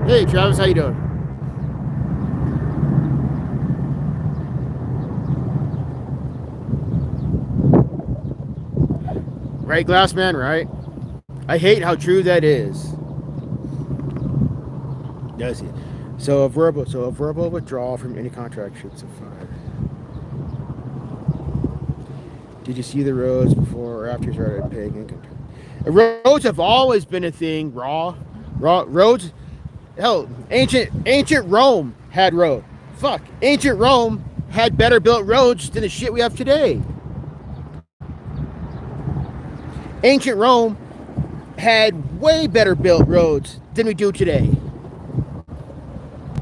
Hey, Travis, how you doing? Right, Glassman, right? I hate how true that is. Does it? So a verbal withdrawal from any contract should suffice. Did you see the roads before or after you started paying income tax? Roads have always been a thing. Roads. Hell, ancient Rome had road. Fuck, ancient Rome had better built roads than the shit we have today. Ancient Rome had way better built roads than we do today.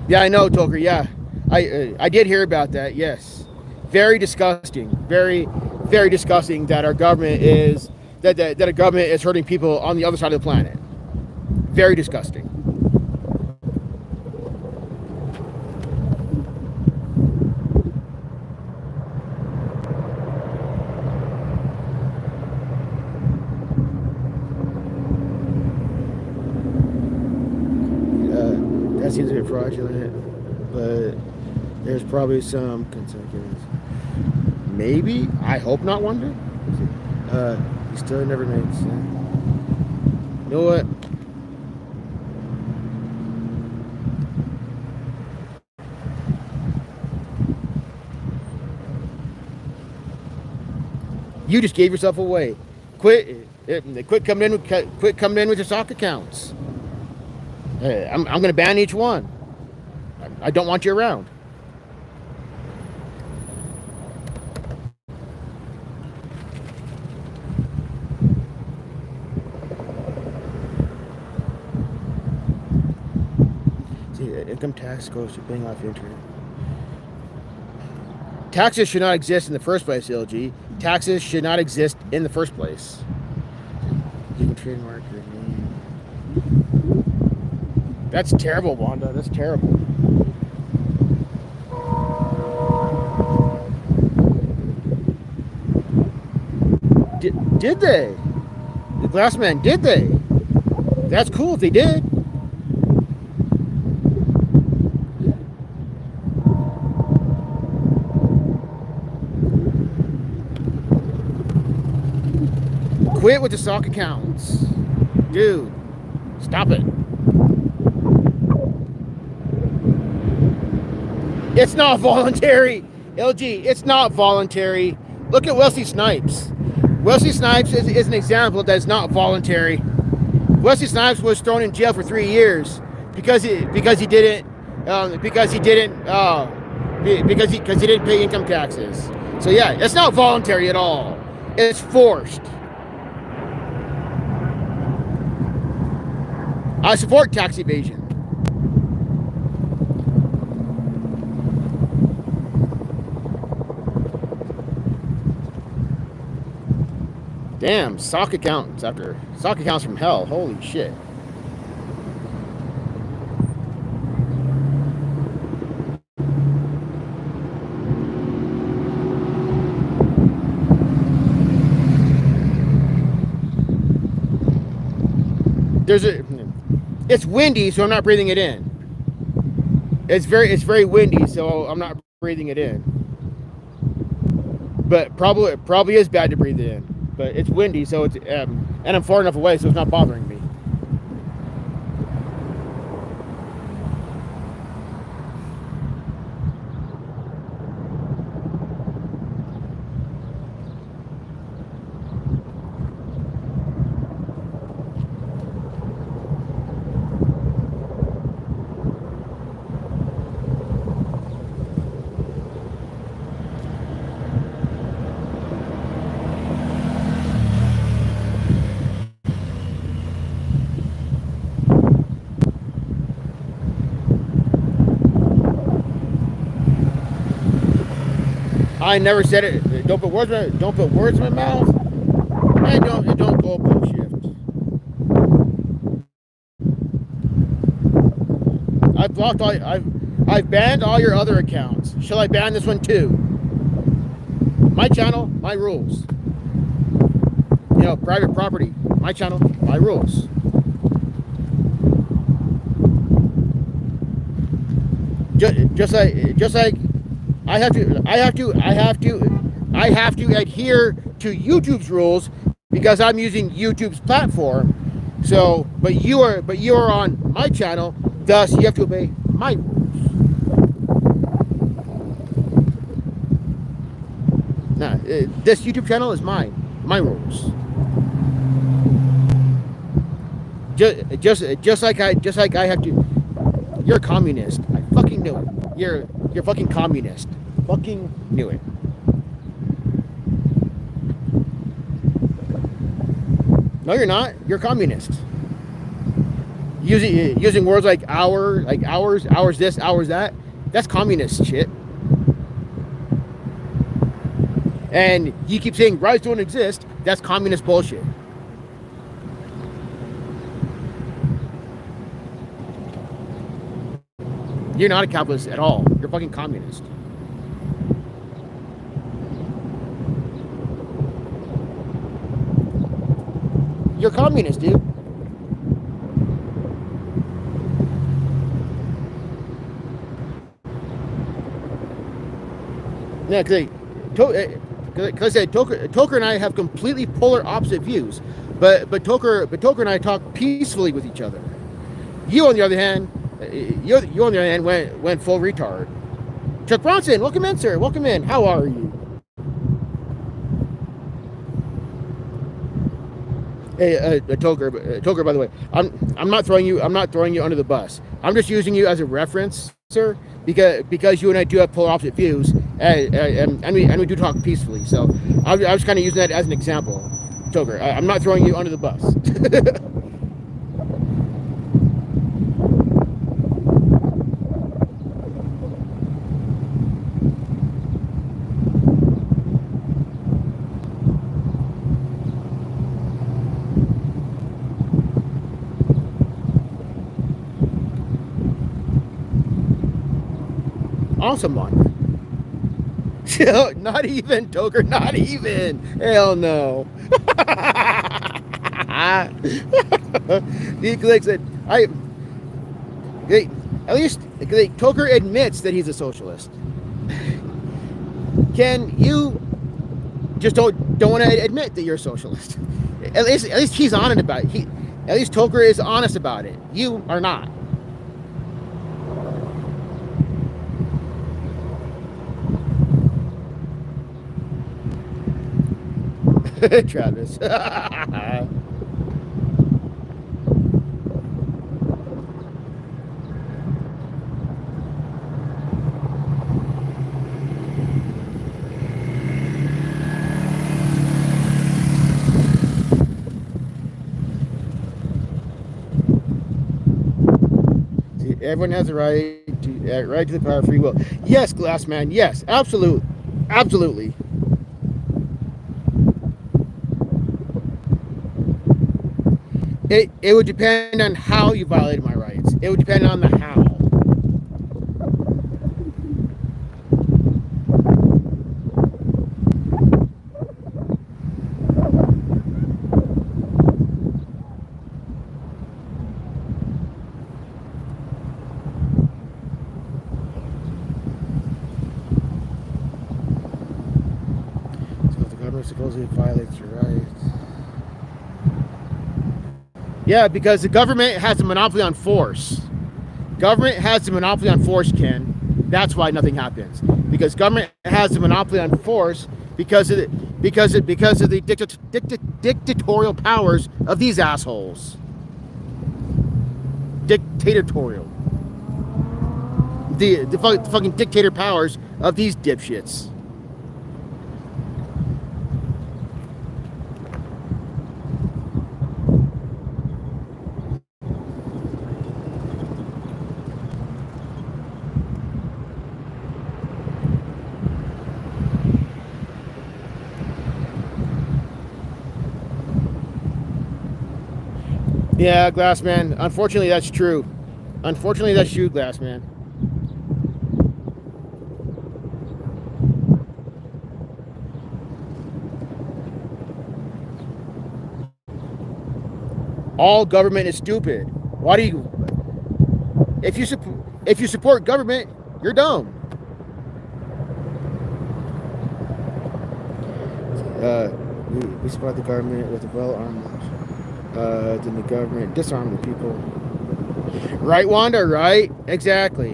Yeah, I know, Toker. Yeah, I did hear about that. Yes, very disgusting. Very, very disgusting that our government is that a government is hurting people on the other side of the planet. Very disgusting. That seems a bit fraudulent, but there's probably some consequence. Maybe? I hope not, Wonder. He still never made sense. You know what? You just gave yourself away. Quit coming in with your sock accounts. I'm going to ban each one. I don't want you around. See, income tax goes to paying off internet. Taxes should not exist in the first place, LG. Taxes should not exist in the first place. You can trademark your name. That's terrible, Wanda. That's terrible. Did they? The Glassman, did they? That's cool if they did. Quit with the sock accounts. Dude, stop it. It's not voluntary. LG, it's not voluntary. Look at Wesley Snipes. Wesley Snipes is an example that's not voluntary. Wesley Snipes was thrown in jail for 3 years because he didn't pay income taxes. So yeah, it's not voluntary at all. It's forced. I support tax evasion. Damn, sock accounts from hell. Holy shit. It's windy, so I'm not breathing it in. It's very windy, so I'm not breathing it in. But probably is bad to breathe it in. But it's windy, so it's and I'm far enough away, so it's not bothering me. I never said it. Don't put words in my mouth. And don't go bullshit. I've banned all your other accounts. Shall I ban this one too? My channel, my rules. You know, private property. My channel, my rules. Just like I have to adhere to YouTube's rules because I'm using YouTube's platform. So, but you are on my channel, thus you have to obey my rules. Nah, this YouTube channel is mine, my rules. Just like I have to. You're a communist. I fucking knew it. You're fucking communist. Fucking knew it. No, you're not. You're a communist. Using words like hours this, hours that. That's communist shit. And you keep saying rights don't exist. That's communist bullshit. You're not a capitalist at all. You're fucking communist. You're communist, dude. Yeah, because Toker and I have completely polar opposite views, but Toker and I talk peacefully with each other. You on the other hand, went full retard. Chuck Bronson, welcome in, sir. Welcome in. How are you? Hey, Toker. By the way, I'm not throwing you under the bus. I'm just using you as a reference, sir, because you and I do have polar opposite views, and we do talk peacefully. So I was kind of using that as an example, Toker. I'm not throwing you under the bus. Awesome one. Not even, Toker, not even. Hell no. Like said, at least Toker admits that he's a socialist. Can you just don't want to admit that you're a socialist? At least he's honest about it. At least Toker is honest about it. You are not. Travis. See, everyone has a right to the power of free will. Yes, Glassman. Yes, absolutely. It would depend on how you violated my rights. It would depend on the how. So if the government supposedly violates your rights. Yeah, because the government has a monopoly on force. Government has a monopoly on force, Ken. That's why nothing happens. Because government has a monopoly on force because of the dictatorial powers of these assholes. Dictatorial. The fucking dictator powers of these dipshits. Yeah, Glassman. Unfortunately, that's true. Unfortunately, that's true, Glassman. All government is stupid. Why do you? If you support government, you're dumb. Uh, we support the government with a well-armed. Then the government disarm the people. Right, Wanda? Right? Exactly.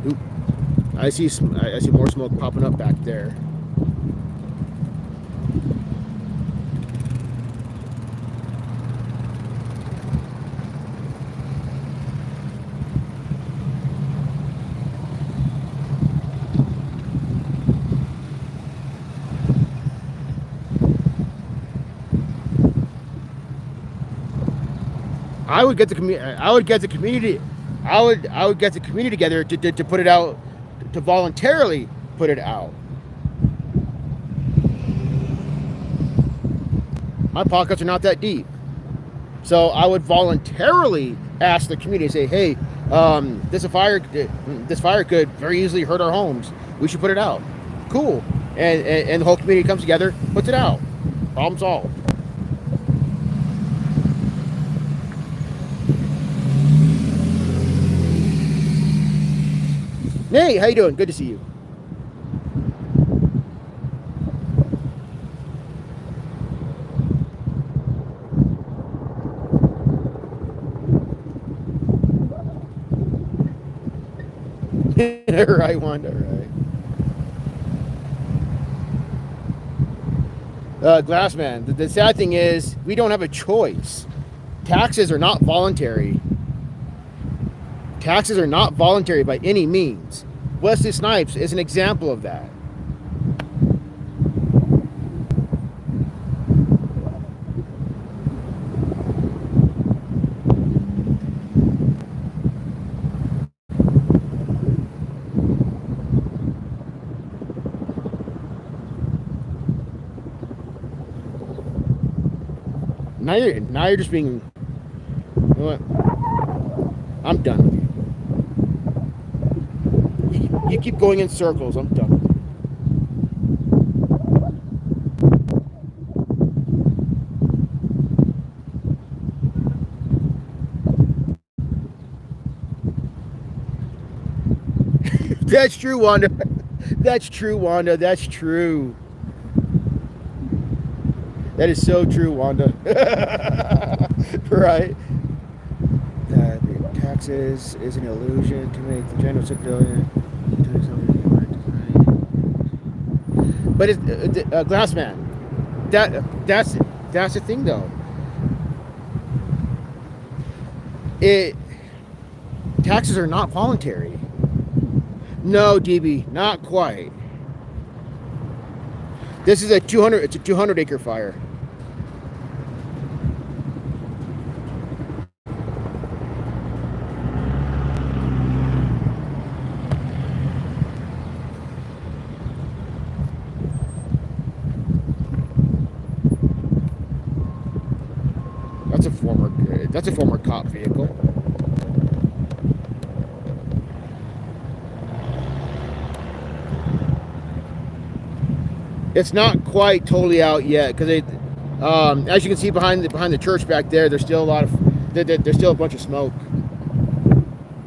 Oop. I see more smoke popping up back there. I would get the community. I would get the community together to put it out, to voluntarily put it out. My pockets are not that deep, so I would voluntarily ask the community, say, "Hey, this fire could very easily hurt our homes. We should put it out." Cool, and the whole community comes together, puts it out. Problem solved. Hey, how you doing? Good to see you. Right, Wanda, right. Glassman, the sad thing is we don't have a choice. Taxes are not voluntary. Taxes are not voluntary by any means. Wesley Snipes is an example of that. Now you're just being. You know what? I'm done with you. You keep going in circles. I'm done with you. That's true, Wanda. That's true, Wanda. That's true. That is so true, Wanda. Right? Tax taxes is an illusion to make the general civilian. But it's Glassman. That's the thing though. Taxes are not voluntary. No, DB, not quite. This is a 200. It's a 200 acre fire. That's a former cop vehicle. It's not quite totally out yet because as you can see behind the church back there, there's still there's still a bunch of smoke.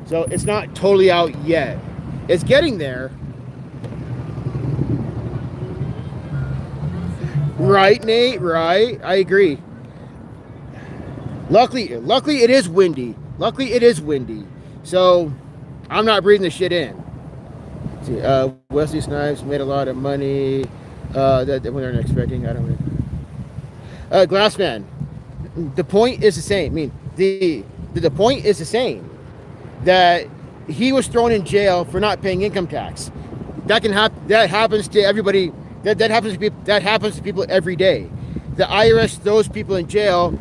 So it's not totally out yet. It's getting there. Right, Nate? Right. I agree. Luckily it is windy. So I'm not breathing the shit in. Let's see, Wesley Snipes made a lot of money that we weren't expecting. I don't know. Glassman, the point is the same. I mean, the point is the same. That he was thrown in jail for not paying income tax. That happens to everybody. That happens to people every day. The IRS throws people in jail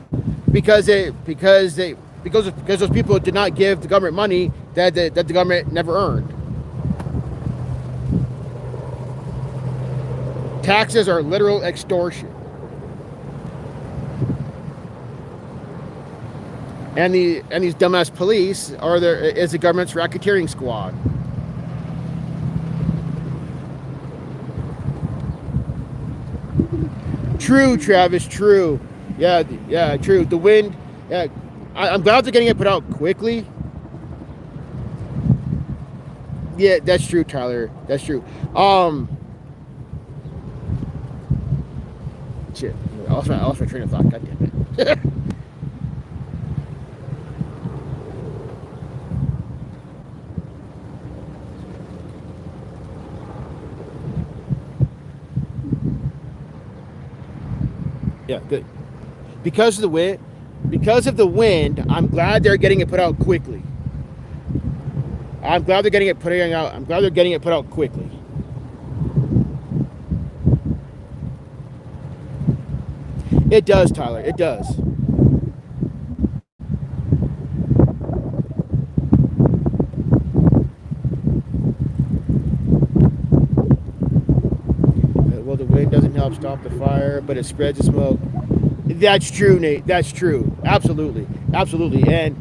because those people did not give the government money that the government never earned. Taxes are literal extortion. And these dumbass police is the government's racketeering squad. True, Travis, true. Yeah, true. The wind, yeah. I'm glad they're getting it put out quickly. Yeah, that's true, Tyler. That's true. Shit. I lost my train of thought. God damn it. Yeah, good. Because of the wind, I'm glad they're getting it put out quickly. I'm glad they're getting it put out quickly. It does, Tyler. It does. Well, the wind doesn't help stop the fire, but it spreads the smoke. That's true, Nate. That's true. Absolutely. And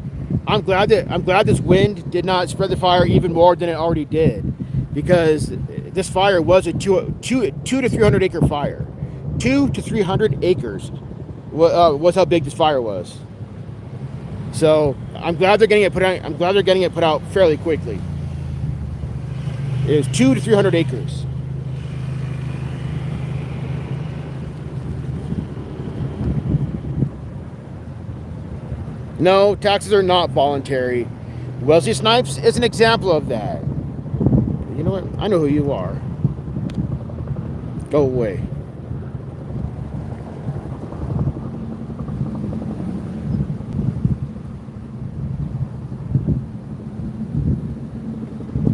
I'm glad this wind did not spread the fire even more than it already did, because this fire was a 2 to 300 acre fire. 2 to 300 acres was how big this fire was. So I'm glad they're getting it put out. I'm glad they're getting it put out fairly quickly. It was 2 to 300 acres. No, taxes are not voluntary. Wesley Snipes is an example of that. You know what? I know who you are. Go away.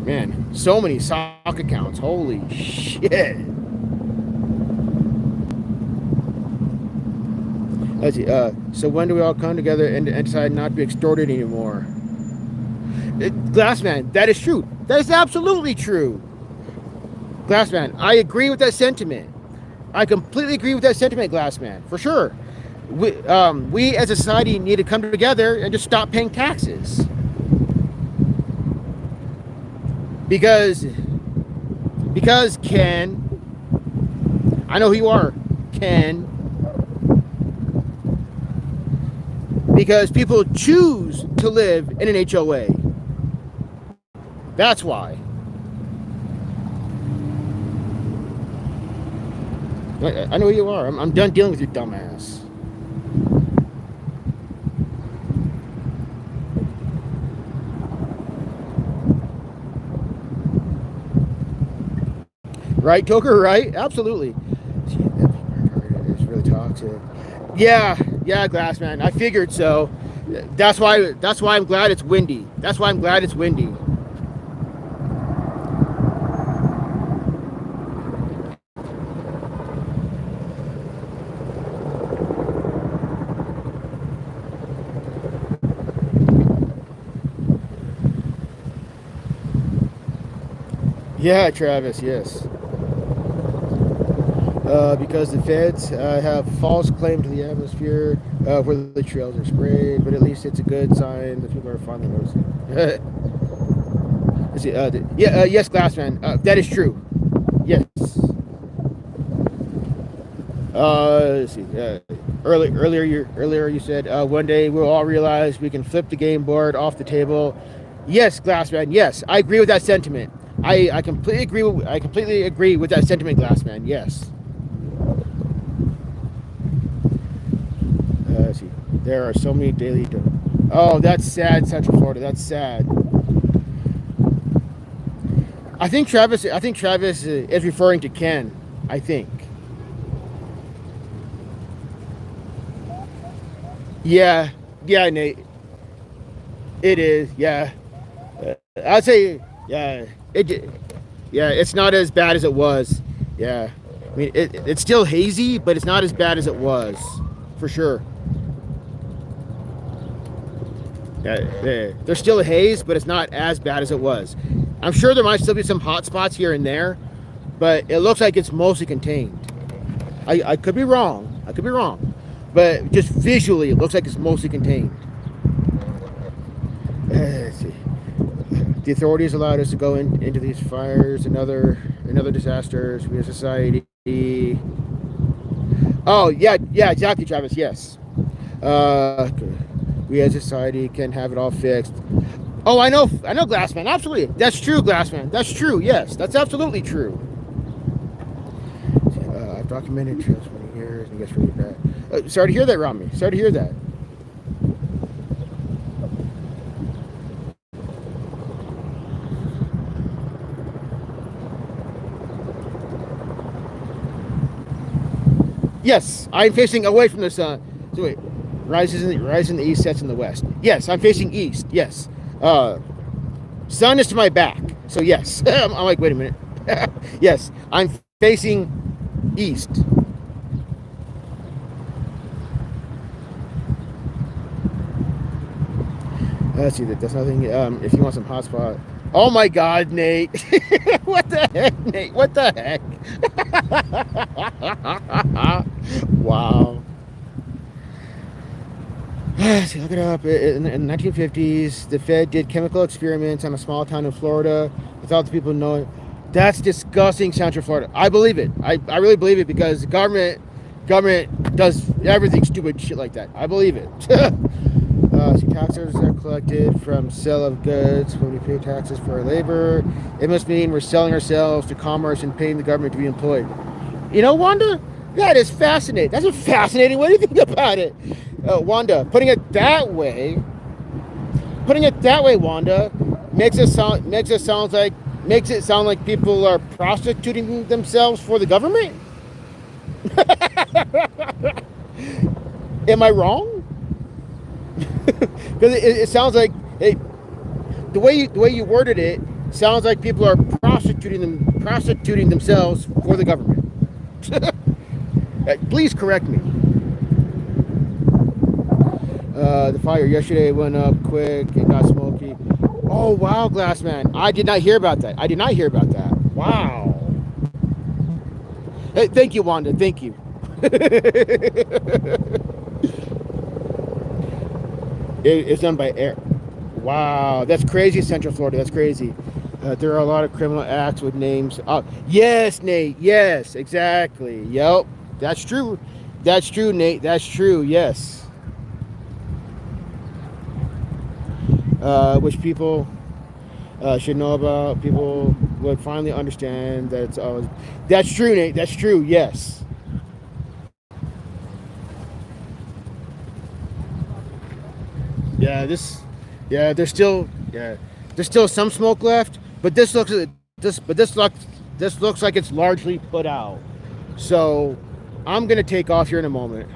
Man, so many sock accounts. Holy shit. Let's see, so when do we all come together and decide not to be extorted anymore? Glassman, that is true. That is absolutely true. Glassman, I agree with that sentiment. I completely agree with that sentiment, Glassman, for sure. We as a society need to come together and just stop paying taxes. Because Ken, I know who you are, Ken. Because people choose to live in an HOA. That's why. I know who you are. I'm done dealing with your dumbass. Right, Toker? Right? Absolutely. Gee, that is really toxic. Yeah, yeah, Glassman. I figured so. That's why. That's why I'm glad it's windy. That's why I'm glad it's windy. Yeah, Travis. Yes. Because the feds have false claim to the atmosphere where the trails are sprayed, but at least it's a good sign that people are finally noticing. Yes, Glassman. That is true. Yes. Let's see. Earlier you said one day we'll all realize we can flip the game board off the table. Yes, Glassman. Yes, I agree with that sentiment. I completely agree. I completely agree with that sentiment, Glassman. Yes. Let's see. There are so many daily. Oh, that's sad, Central Florida. That's sad. I think Travis. I think Travis is referring to Ken. I think. Yeah. Yeah, Nate. It is. Yeah. I'd say. Yeah. It. Yeah. It's not as bad as it was. Yeah. I mean, it's still hazy, but it's not as bad as it was, for sure. There's still a haze, but it's not as bad as it was. I'm sure there might still be some hot spots here and there, but it looks like it's mostly contained. I could be wrong. I could be wrong. But just visually, it looks like it's mostly contained. Let's see. The authorities allowed us to go into these fires and other disasters. We as a society. Oh, yeah, exactly, Travis. Yes. We as a society can have it all fixed. Oh, I know, Glassman. Absolutely, that's true, Glassman. That's true. Yes, that's absolutely true. I've documented trails for many years, and it gets really bad. Sorry to hear that, Rami. Sorry to hear that. Yes, I'm facing away from the sun. So wait, rises in the east, sets in the west. Yes, I'm facing east. Yes. Sun is to my back. So yes. I'm like, wait a minute. Yes, I'm facing east. Let's see. That's nothing. If you want some hotspot. Oh my God, Nate! What the heck, Nate? What the heck? Wow. See, look it up. In the 1950s, the Fed did chemical experiments on a small town in Florida without the people knowing. That's disgusting, Central Florida. I believe it. I really believe it because the government does everything stupid shit like that. I believe it. See, taxes are collected from sale of goods. When we pay taxes for our labor, it must mean we're selling ourselves to commerce and paying the government to be employed. You know, Wanda, that is fascinating. That's a fascinating way to think about it. Wanda, putting it that way, Wanda, makes it sound like people are prostituting themselves for the government. Am I wrong? Because it sounds like the way you worded it sounds like people are prostituting themselves for the government. Please correct me. The fire yesterday went up quick. It got smoky. Oh wow, Glassman! I did not hear about that. Wow. Hey, thank you, Wanda. Thank you. It's done by air. Wow, that's crazy, Central Florida. That's crazy. There are a lot of criminal acts with names. Oh, yes, Nate. Yes, exactly. Yep, that's true. That's true, Nate. That's true. Yes. Which people should know about. People would finally understand that it's always. That's true, Nate. That's true. Yes. Yeah, there's still some smoke left, but this this looks like it's largely put out. So I'm gonna take off here in a moment.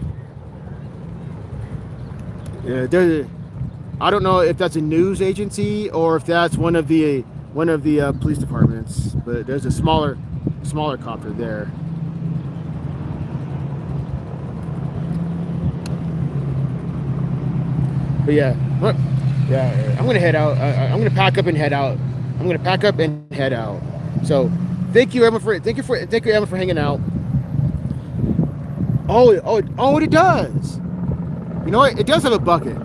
I don't know if that's a news agency or if that's one of the police departments, but there's a smaller copter there. But yeah, I'm gonna head out. I'm gonna pack up and head out. So thank you Emma for hanging out. Oh, it does. You know what? It does have a bucket.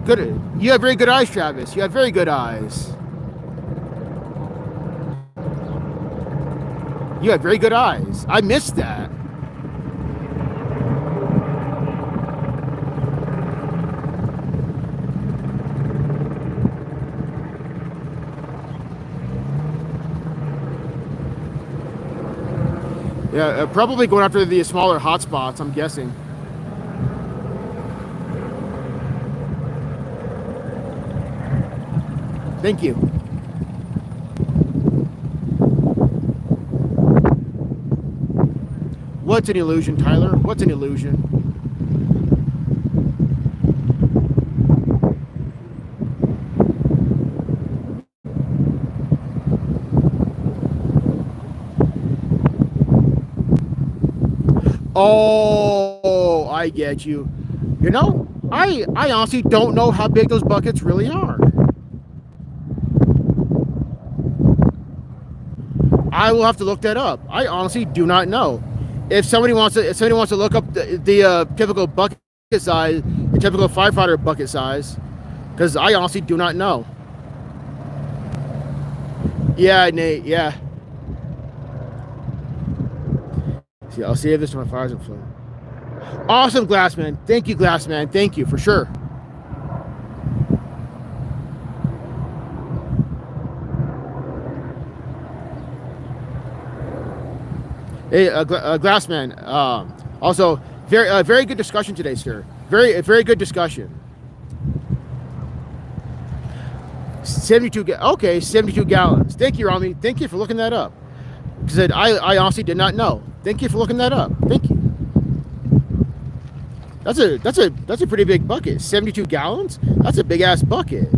Good. You have very good eyes, Travis. You have very good eyes. You have very good eyes. I missed that. Yeah, probably going after the smaller hotspots, I'm guessing. Thank you. What's an illusion, Tyler? What's an illusion? Oh, I get you. You know, I honestly don't know how big those buckets really are. I will have to look that up. I honestly do not know. If somebody wants to look up the typical bucket size, the typical firefighter bucket size, because I honestly do not know. Yeah, Nate. Yeah. See, I'll save this to my fires and flame. Awesome, Glassman. Thank you, Glassman. Thank you for sure. Hey, Glassman. Also, very good discussion today, sir. Very good discussion. 72 gallons. Thank you, Rami. Thank you for looking that up. Because I honestly did not know. Thank you for looking that up. Thank you. That's a pretty big bucket. 72 gallons. That's a big ass bucket.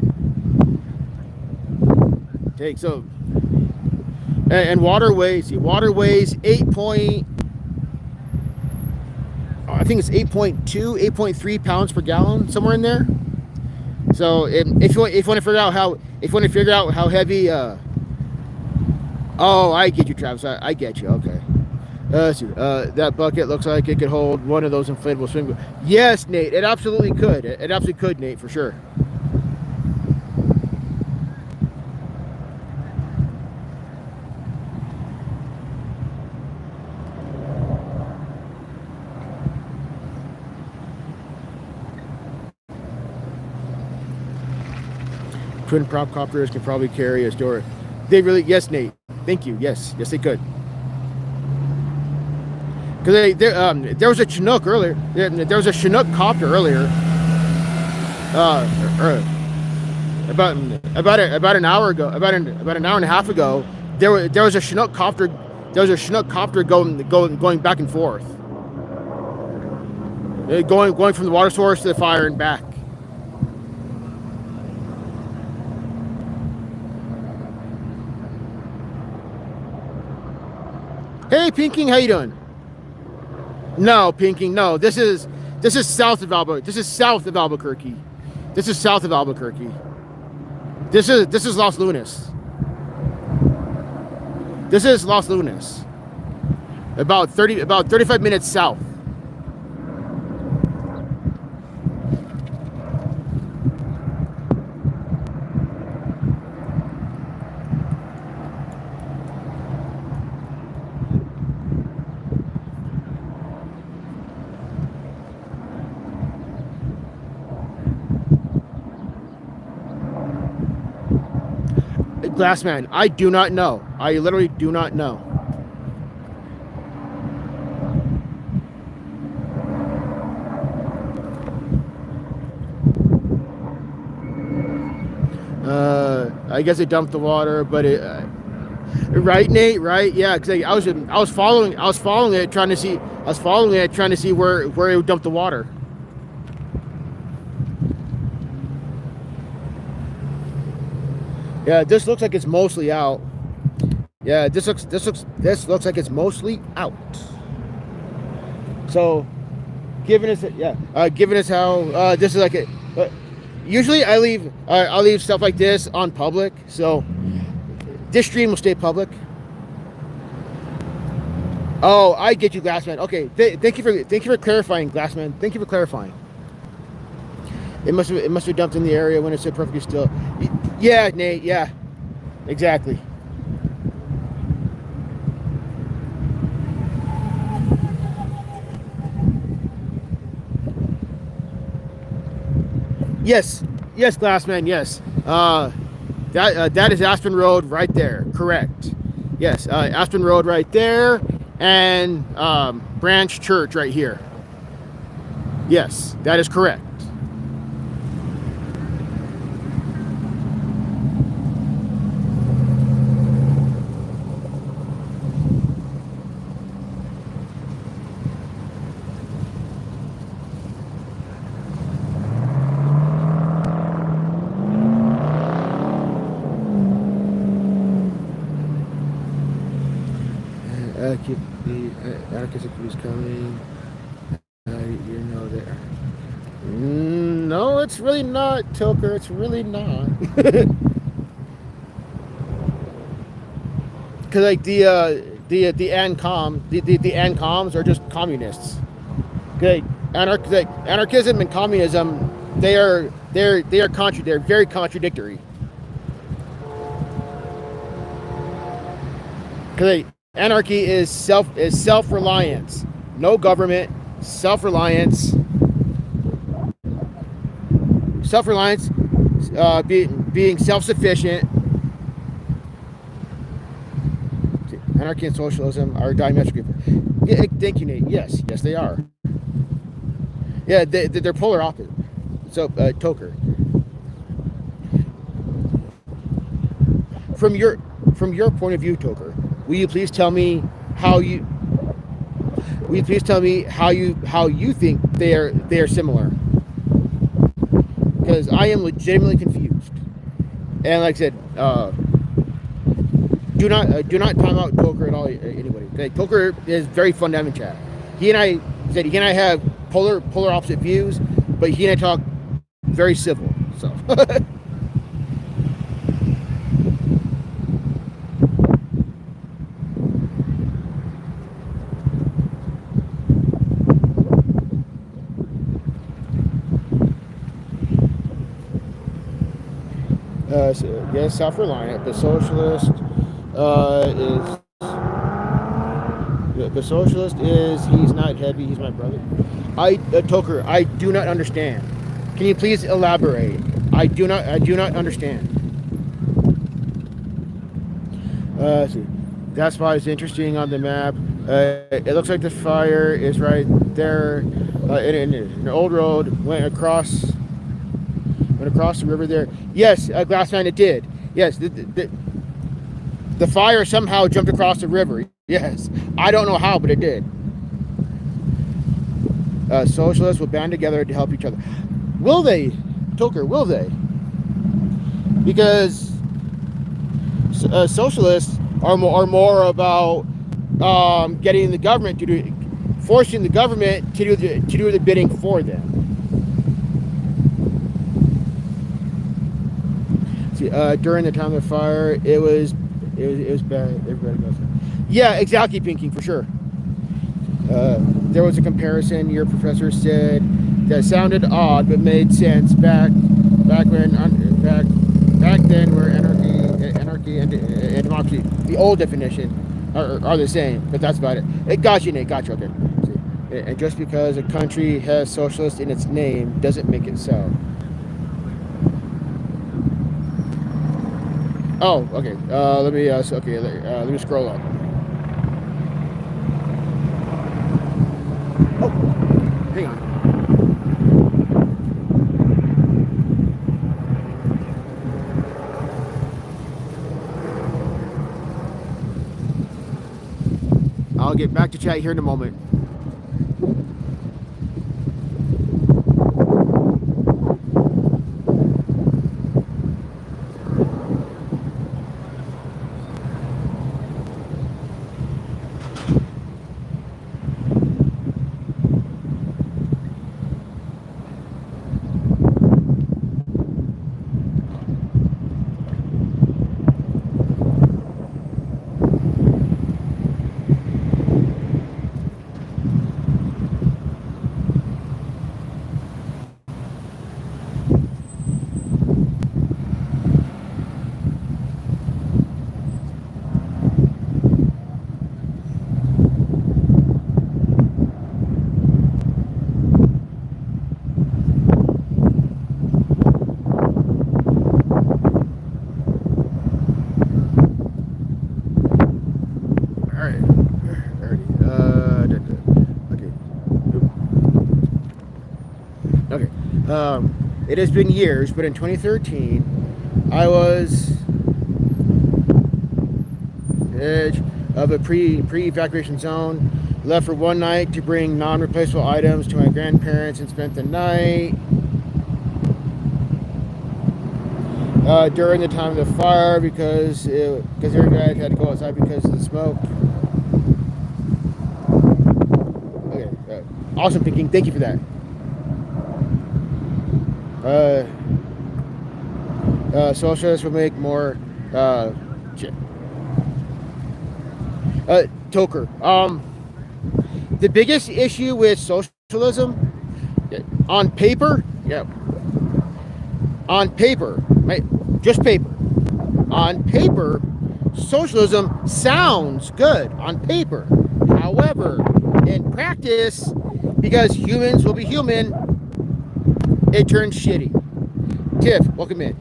Take so. And water weighs 8 I think it's 8.2, 8.3 pounds per gallon, somewhere in there. So if you want to figure out how heavy, oh, I get you, Travis. I get you. Okay. Let's see. That bucket looks like it could hold one of those inflatable swing. Yes, Nate. It absolutely could. It absolutely could, Nate, for sure. Twin prop copters can probably carry a store. They really, yes, Nate. Thank you. Yes, they could. Because there was a Chinook earlier. There was a Chinook copter earlier. About an hour ago, about an hour and a half ago, there was a Chinook copter. There was a Chinook copter going back and forth, going from the water source to the fire and back. Hey, Pinking, how you doing? No, Pinking, no. This is south of Albuquerque. This is south of Albuquerque. This is Los Lunas. This is Los Lunas. About 35 minutes south. Glassman, I do not know. I literally do not know. I guess it dumped the water, but Right, Nate. Right, yeah. Because I was following it, trying to see. I was following it, trying to see where it would dump the water. Yeah, this looks like it's mostly out. Yeah, this looks like it's mostly out. So, given us how this is like it. Usually I leave stuff like this on public, so this stream will stay public. Oh, I get you, Glassman. Okay, thank you for clarifying, Glassman. Thank you for clarifying. It must have dumped in the area when it stood perfectly still. Yeah, Nate. Yeah, exactly. Yes, Glassman. Yes. That is Aspen Road right there. Correct. Yes, Aspen Road right there, and Branch Church right here. Yes, that is correct. Keep the anarchist is coming. You know there. No, it's really not, Tilker. It's really not. Because like the AnComs are just communists. Okay, anarchism and communism, they're very contradictory. Because anarchy is self-reliance, no government, self-reliance, being self-sufficient. Anarchy and socialism are diametrically. Yeah, thank you, Nate. Yes, they are. Yeah, they're polar opposite. So, Toker, from your point of view, Toker, will you please tell me how you think they are similar? Because I am legitimately confused. And like I said, do not time out Toker at all. Anybody? Okay, Toker is very fun to have in chat. He and I have polar opposite views, but he and I talk very civil. So. Yes, self-reliant. The socialist he's not heavy. He's my brother. Toker, I do not understand. Can you please elaborate? I do not understand. See. That's why it's interesting on the map. It looks like the fire is right there in an old road. Went across the river there. Yes, Glassman, it did. Yes, the fire somehow jumped across the river. Yes, I don't know how, but it did. Socialists will band together to help each other. Will they, Toker? Will they? Because socialists are more about getting the government forcing the government to do the bidding for them. See, during the time of the fire, it was bad. Everybody goes. Yeah, exactly, Pinky, for sure. There was a comparison your professor said that sounded odd but made sense back then, where anarchy and democracy, the old definition, are the same. But that's about it. Got you, Nate. Got you. Okay. See, and just because a country has socialist in its name doesn't make it so. Oh, okay. Let me scroll up. Oh, hang on. I'll get back to chat here in a moment. It has been years, but in 2013, I was edge of a pre-evacuation zone. Left for one night to bring non-replaceable items to my grandparents and spent the night. During the time of the fire because everybody had to go outside because of the smoke. Okay, awesome thinking. Thank you for that. Socialists will make more Toker. The biggest issue with socialism on paper, on paper, right? Just paper. On paper, socialism sounds good on paper. However, in practice, because humans will be human, it turns shitty. Tiff, welcome in.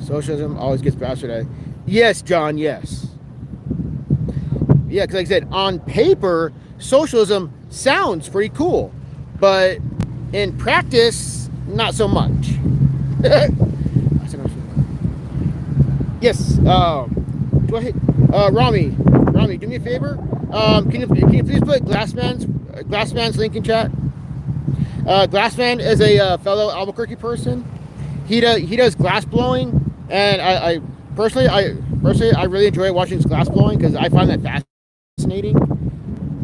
Socialism always gets bastardized. Yes, John, yes. Yeah, because like I said, on paper, socialism sounds pretty cool. But in practice, not so much. Yes, do I hit Rami, do me a favor. Can you please put Glassman's link in chat? Glassman is a fellow Albuquerque person. He does glass blowing, and I personally really enjoy watching his glass blowing because I find that fascinating.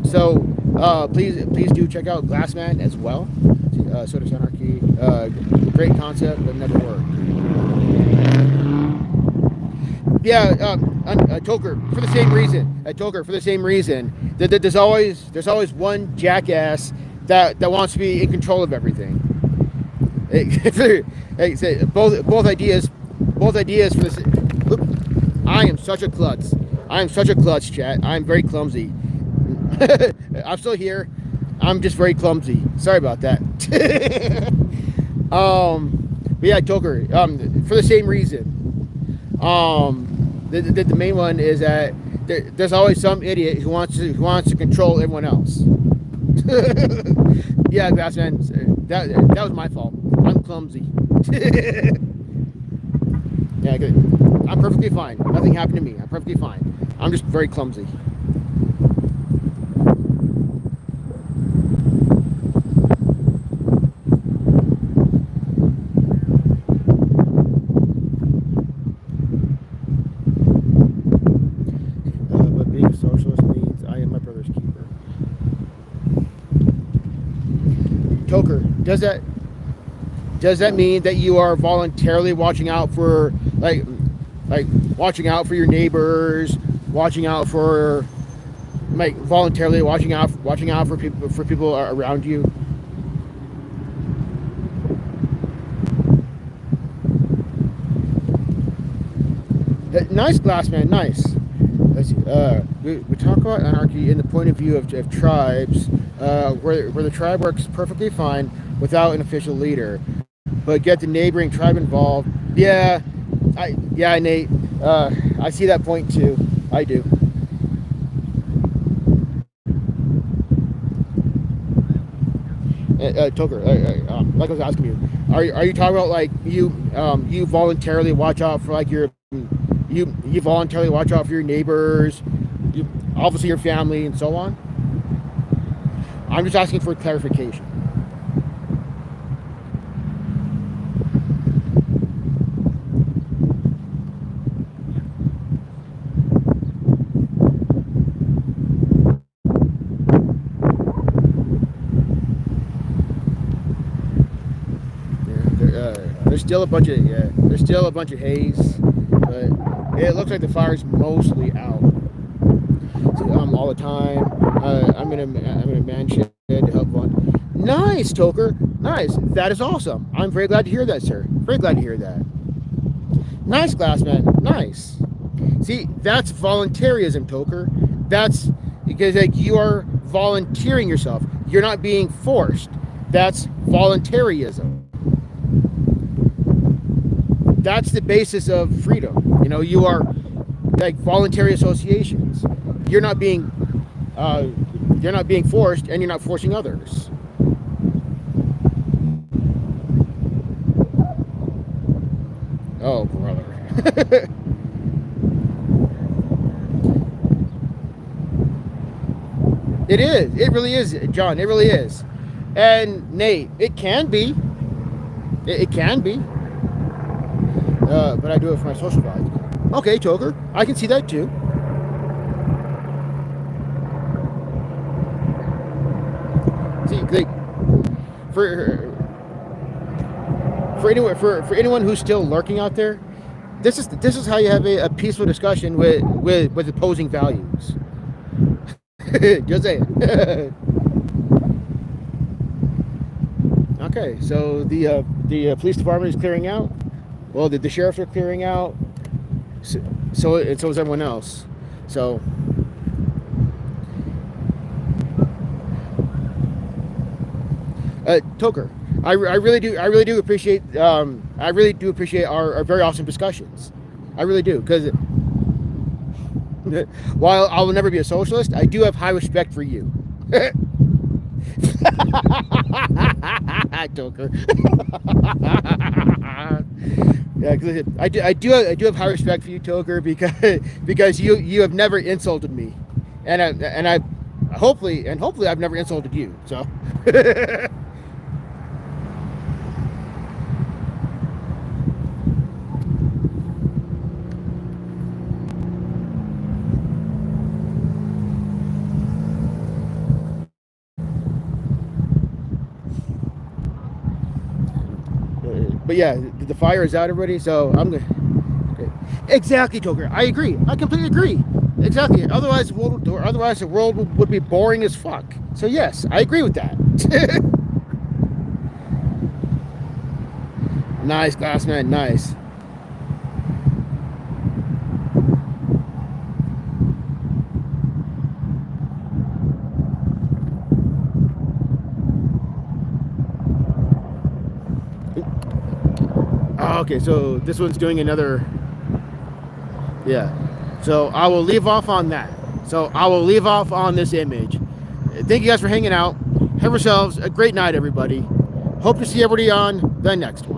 So please do check out Glassman as well. So does Anarchy. Great concept, but never worked. Yeah, Toker, for the same reason. Toker, for the same reason. That there's always one jackass that wants to be in control of everything. Both ideas for this. I am such a klutz. Chat. I'm very clumsy. I'm still here. I'm just very clumsy. Sorry about that. But yeah, Toker. For the same reason. The main one is that there's always some idiot who wants to control everyone else. Yeah, Glassman, that was my fault. I'm clumsy. Yeah, good. I'm perfectly fine. Nothing happened to me. I'm perfectly fine. I'm just very clumsy. But being a socialist means I am my brother's keeper. Toker, does that mean that you are voluntarily watching out for like watching out for your neighbors, watching out for voluntarily watching out for people around you? Nice, Glassman, nice. We talk about anarchy in the point of view of tribes, where the tribe works perfectly fine without an official leader, but get the neighboring tribe involved. Yeah, Nate. I see that point too. I do. Toker, like I was asking you, Are you talking about like you voluntarily watch out for like you voluntarily watch out for your neighbors, obviously your family and so on? I'm just asking for clarification. There's still a bunch of haze, but it looks like the fire's mostly out. So, all the time. I'm in a mansion to help one. Nice, Toker. Nice. That is awesome. I'm very glad to hear that, sir. Very glad to hear that. Nice, Glassman. Nice. See, that's voluntarism, Toker. That's because like you are volunteering yourself. You're not being forced. That's voluntarism. That's the basis of freedom. You know, you are like voluntary associations. You're not being forced, and you're not forcing others. Oh, brother. It is. It really is, John. It really is. And Nate, it can be. It can be. But I do it for my social value. Okay, Toker. I can see that too. See, like, for anyone who's still lurking out there, this is how you have a peaceful discussion with opposing values. Just saying. Okay, so the police department is clearing out. Well, the sheriffs are clearing out. So is everyone else. So. Toker, I really do appreciate our very awesome discussions. I really do, because while I will never be a socialist, I do have high respect for you. Toker. Yeah, because I do have high respect for you, Toker, because you have never insulted me, and I hopefully I've never insulted you. So. But yeah, the fire is out already, so I'm gonna. Okay. Exactly, Toker. I agree. I completely agree. Exactly. Otherwise, the world would be boring as fuck. So yes, I agree with that. Nice, Glassman. Nice. Okay, so this one's doing another. Yeah. So I will leave off on that. So I will leave off on this image. Thank you guys for hanging out. Have yourselves a great night, everybody. Hope to see everybody on the next one.